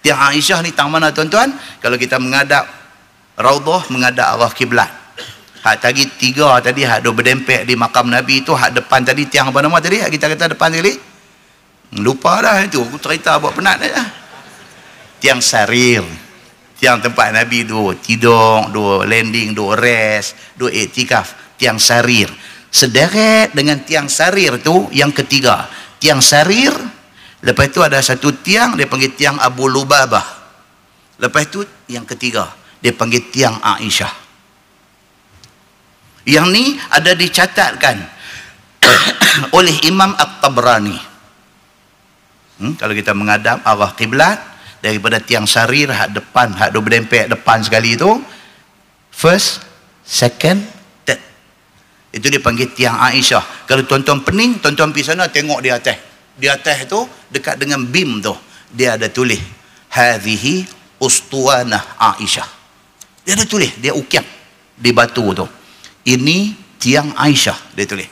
Tiang Aisyah ni tang mana tuan-tuan? Kalau kita menghadap Raudhah, menghadap arah kiblat. Hak tadi 3 tadi, hak dua berdempek di makam Nabi tu, hak depan tadi tiang apa nama tadi? Hak kita kata depan tadi? Lupa dah itu. Aku cerita buat penat dah. Tiang sarir. Tiang tempat Nabi dua tidur, dua landing, dua rest, dua iktikaf. Tiang sarir. Sederet dengan tiang sarir tu yang ketiga. Tiang sarir, lepas tu ada satu tiang dia panggil tiang Abu Lubabah. Lepas tu yang ketiga dia panggil tiang Aisyah. Yang ni ada dicatatkan oleh Imam At-Tabrani. Kalau kita menghadap arah kiblat daripada tiang sarir hak depan, hak dua berdempek depan sekali tu, first, second, third. Itu dia panggil tiang Aisyah. Kalau tuan-tuan pening, tuan-tuan pergi sana tengok di atas. Di atas tu dekat dengan bim tu dia ada tulis hadhihi ustuwanah Aisyah. Dia ada tulis, dia ukiat di batu tu. Ini tiang Aisyah, dia tulis.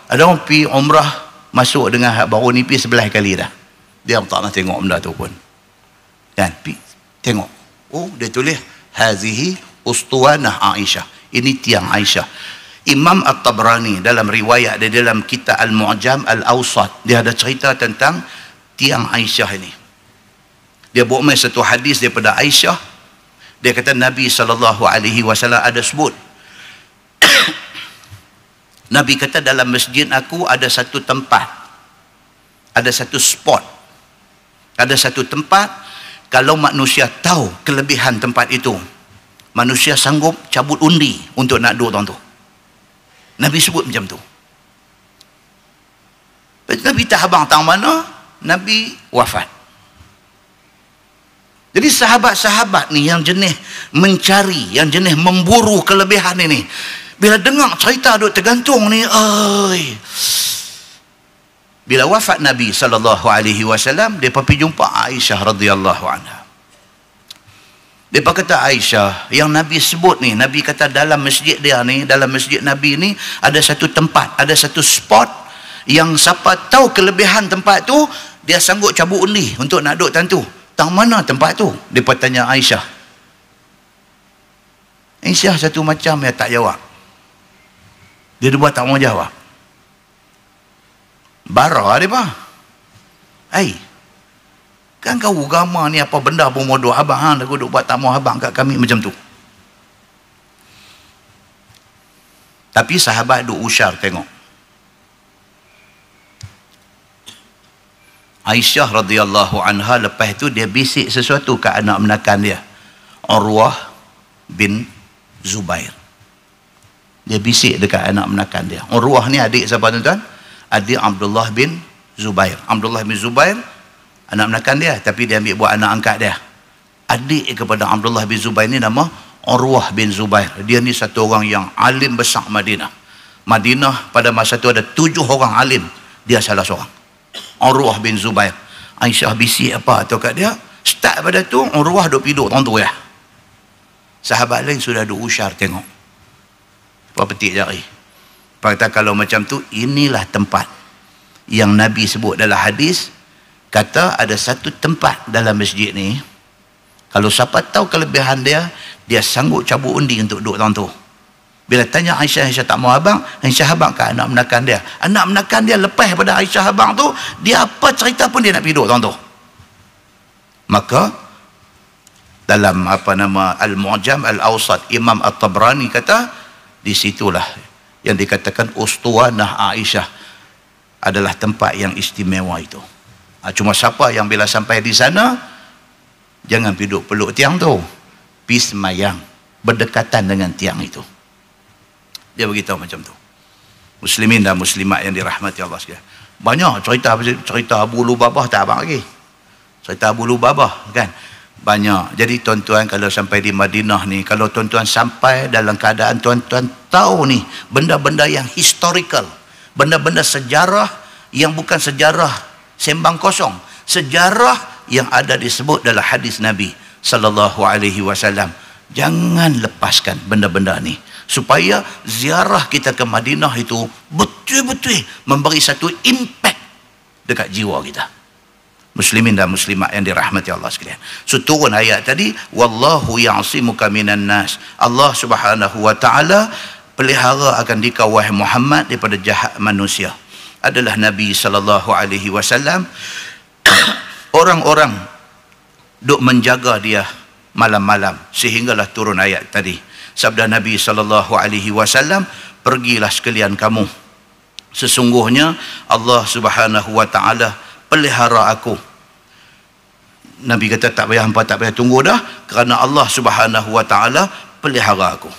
Ada orang pergi umrah masuk dengan hak baru ni pergi 11 kali dah. Dia tak nak tengok benda tu pun. Kan? Pergi tengok. Oh, dia tulis hadhihi ustuwanah Aisyah. Ini tiang Aisyah. Imam At-Tabrani dalam riwayat dia dalam kitab Al-Mu'jam Al-Awsat, dia ada cerita tentang tiang Aisyah ini. Dia buat main satu hadis daripada Aisyah. Dia kata Nabi SAW ada sebut. Nabi kata dalam masjid aku ada satu tempat, ada satu spot, ada satu tempat, kalau manusia tahu kelebihan tempat itu, manusia sanggup cabut undi untuk nak duduk orang tu. Nabi sebut macam tu. Nabi tak habang tang mana, Nabi wafat. Jadi sahabat-sahabat ni yang jenis mencari, yang jenis memburu kelebihan ini, bila dengar cerita duk tergantung ni, bila wafat Nabi SAW, dia pergi jumpa Aisyah radhiyallahu anha. Dia kata Aisyah, yang Nabi sebut ni, Nabi kata dalam masjid dia ni, dalam masjid Nabi ni ada satu tempat, ada satu spot yang siapa tahu kelebihan tempat tu, dia sanggup cabut undi untuk nak duduk tentu. Tang mana tempat tu? Dia tanya Aisyah. Aisyah satu macam dia tak jawab. Dia buat tak mau jawab. Barah dia apa? Kan kau agama ni apa benda pun modoh abang aku duk buat tak mau abang kat kami macam tu. Tapi sahabat duk usyar tengok. Aisyah radhiyallahu anha lepas tu dia bisik sesuatu ke anak menakan dia, Urwah bin Zubair. Dia bisik dekat anak menakan dia. Urwah ni adik siapa tuan-tuan? Adik Abdullah bin Zubair. Abdullah bin Zubair anak menakan dia, tapi dia ambil buat anak angkat dia. Adik kepada Abdullah bin Zubair ni nama Urwah bin Zubair. Dia ni satu orang yang alim besar Madinah. Madinah pada masa tu ada 7 orang alim, dia salah seorang. Urwah bin Zubair. Aisyah bisik apa tu kat dia. Start pada tu Urwah duk piduk orang tu ya. Sahabat lain sudah duk usyar tengok. Apa petik jari. Kata kalau macam tu, inilah tempat yang Nabi sebut dalam hadis, kata ada satu tempat dalam masjid ni, kalau siapa tahu kelebihan dia, dia sanggup cabut undi untuk duduk dalam tu. Bila tanya Aisyah, Aisyah tak mau abang, Aisyah abang ke anak menakan dia. Anak menakan dia lepas pada Aisyah abang tu, dia apa cerita pun dia nak pergi duduk dalam tu. Maka dalam Al-Mu'jam Al-Awsat, Imam At-Tabrani kata, di situlah yang dikatakan Ustuwanah Aisyah adalah tempat yang istimewa itu. Cuma siapa yang bila sampai di sana, jangan duduk peluk tiang tu, pergi semayang berdekatan dengan tiang itu. Dia beritahu macam tu. Muslimin dan muslimat yang dirahmati Allah sekalian. Banyak cerita Abu Lubabah tak abang lagi. Cerita Abu Lubabah kan. Banyak. Jadi tuan-tuan kalau sampai di Madinah ni, kalau tuan-tuan sampai dalam keadaan tuan-tuan tahu ni benda-benda yang historical, benda-benda sejarah yang bukan sejarah sembang kosong, sejarah yang ada disebut dalam hadis Nabi sallallahu alaihi wasallam. Jangan lepaskan benda-benda ni supaya ziarah kita ke Madinah itu betul-betul memberi satu impact dekat jiwa kita. Muslimin dan muslimat yang dirahmati Allah sekalian. So turun ayat tadi, wallahu ya'simuka minan nas. Allah Subhanahu wa taala pelihara akan dikau wahai Muhammad daripada jahat manusia. Adalah Nabi sallallahu alaihi wasallam. Orang-orang duk menjaga dia malam-malam sehinggalah turun ayat tadi. Sabda Nabi sallallahu alaihi wasallam, pergilah sekalian kamu, sesungguhnya Allah Subhanahu wa taala pelihara aku. Nabi kata tak payah hampa tak payah tunggu dah, kerana Allah Subhanahu wa taala pelihara aku.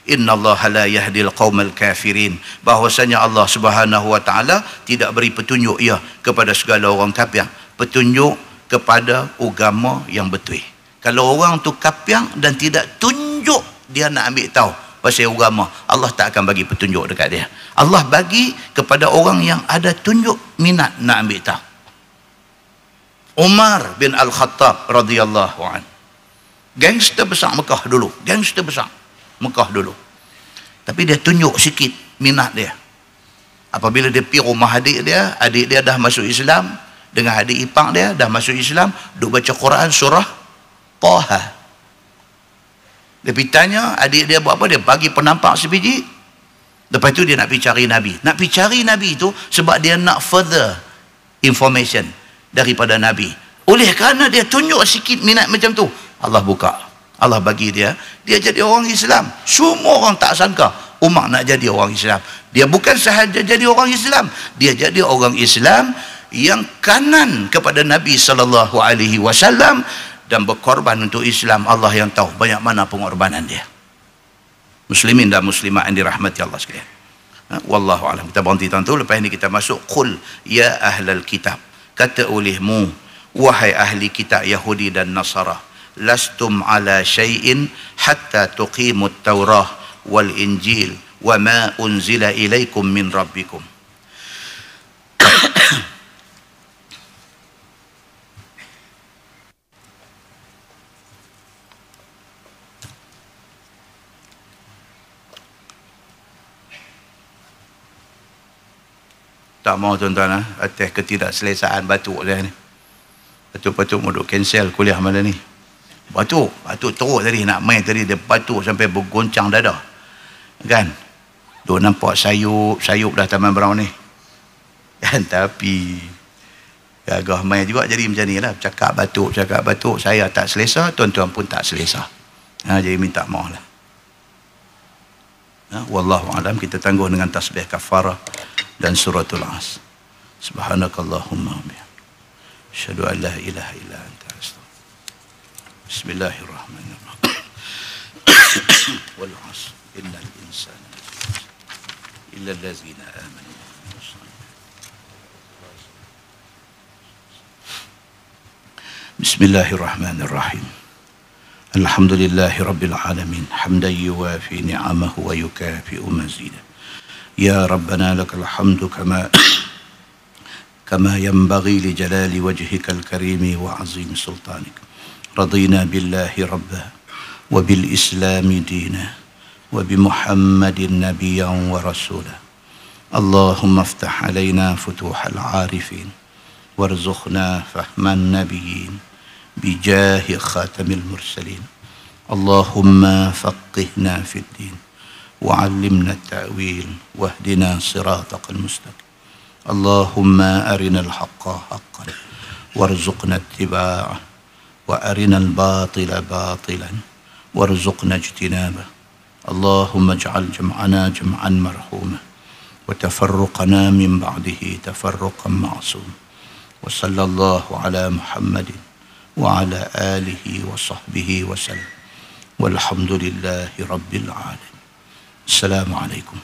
Innallaha la yahdil qaumal kafirin. Bahwasanya Allah Subhanahu wa taala tidak beri petunjuk ia kepada segala orang kafir, petunjuk kepada agama yang betul. Kalau orang tu kafir dan tidak tunjuk dia nak ambil tahu pasal agama, Allah tak akan bagi petunjuk dekat dia. Allah bagi kepada orang yang ada tunjuk minat nak ambil tahu. Umar bin Al-Khattab radhiyallahu an, gangster besar Mekah dulu, gangster besar Mekah dulu. Tapi dia tunjuk sikit minat dia. Apabila dia pergi rumah adik dia dah masuk Islam, dengan adik ipar dia dah masuk Islam, duk baca Quran surah Taha. Dia pergi tanya adik dia buat apa, dia bagi penampak sebiji. Lepas tu dia nak pergi cari Nabi. Nak pergi cari Nabi itu sebab dia nak further information daripada Nabi. Oleh kerana dia tunjuk sikit minat macam tu, Allah buka, Allah bagi dia jadi orang Islam. Semua orang tak sangka Umar nak jadi orang Islam. Dia bukan sahaja jadi orang Islam, dia jadi orang Islam yang kanan kepada Nabi sallallahu alaihi wasallam dan berkorban untuk Islam. Allah yang tahu banyak mana pengorbanan dia. Muslimin dan muslimat yang dirahmati Allah sekalian. Wallahu alam. Kita berhenti tentu. Lepas ini kita masuk qul ya ahlal kitab. Kata olehmu wahai ahli kitab Yahudi dan Nasara, lastum ala syai'in hatta tuqimut Taurah wal Injil wa ma unzila ilaikum min rabbikum. Tak mau tuan-tuan atas ketidakselesaan batuk dia ni. Batuk-batuk mau duk cancel kuliah malam ni. Batuk teruk tadi, nak main tadi dia batuk sampai bergoncang dada. Kan? Duk nampak sayup dah Taman Brown ni. Kan, tapi gagah main juga jadi macam ni lah. Cakap batuk, saya tak selesa, tuan-tuan pun tak selesa. Jadi minta maaf lah. Wallahu alam. Kita tangguh dengan tasbih kafarah dan suratul As. Subhanakallahumma wa bihamdika, asyhadu an la ilaha illa anta, astaghfiruka. Bismillahirrahmanirrahim. Wal 'asr innal insana إلا الذين آمنوا. بسم الله الرحمن الرحيم. الحمد لله رب العالمين حمدا يوافي نعمه ويكافئ مزيده. يا ربنا لك الحمد كما ينبغي لجلال وجهك الكريم وعظيم سلطانك. رضينا بالله ربا وبالإسلام دينا وبمحمد نبيا ورسولا. اللهم افتح علينا فتوح العارفين وارزقنا فهم النبيين بجاه خاتم المرسلين. اللهم فقهنا في الدين وعلمنا التأويل واهدنا صراطك المستقيم. اللهم أرنا الحق حقا وارزقنا اتباعه وأرنا الباطل باطلا وارزقنا اجتنابه. اللهم اجعل جمعنا جمعا مرحوما وتفرقنا من بعده تفرقا معصوما. وصلى الله على محمد وعلى آله وصحبه وسلم والحمد لله رب العالمين. السلام عليكم.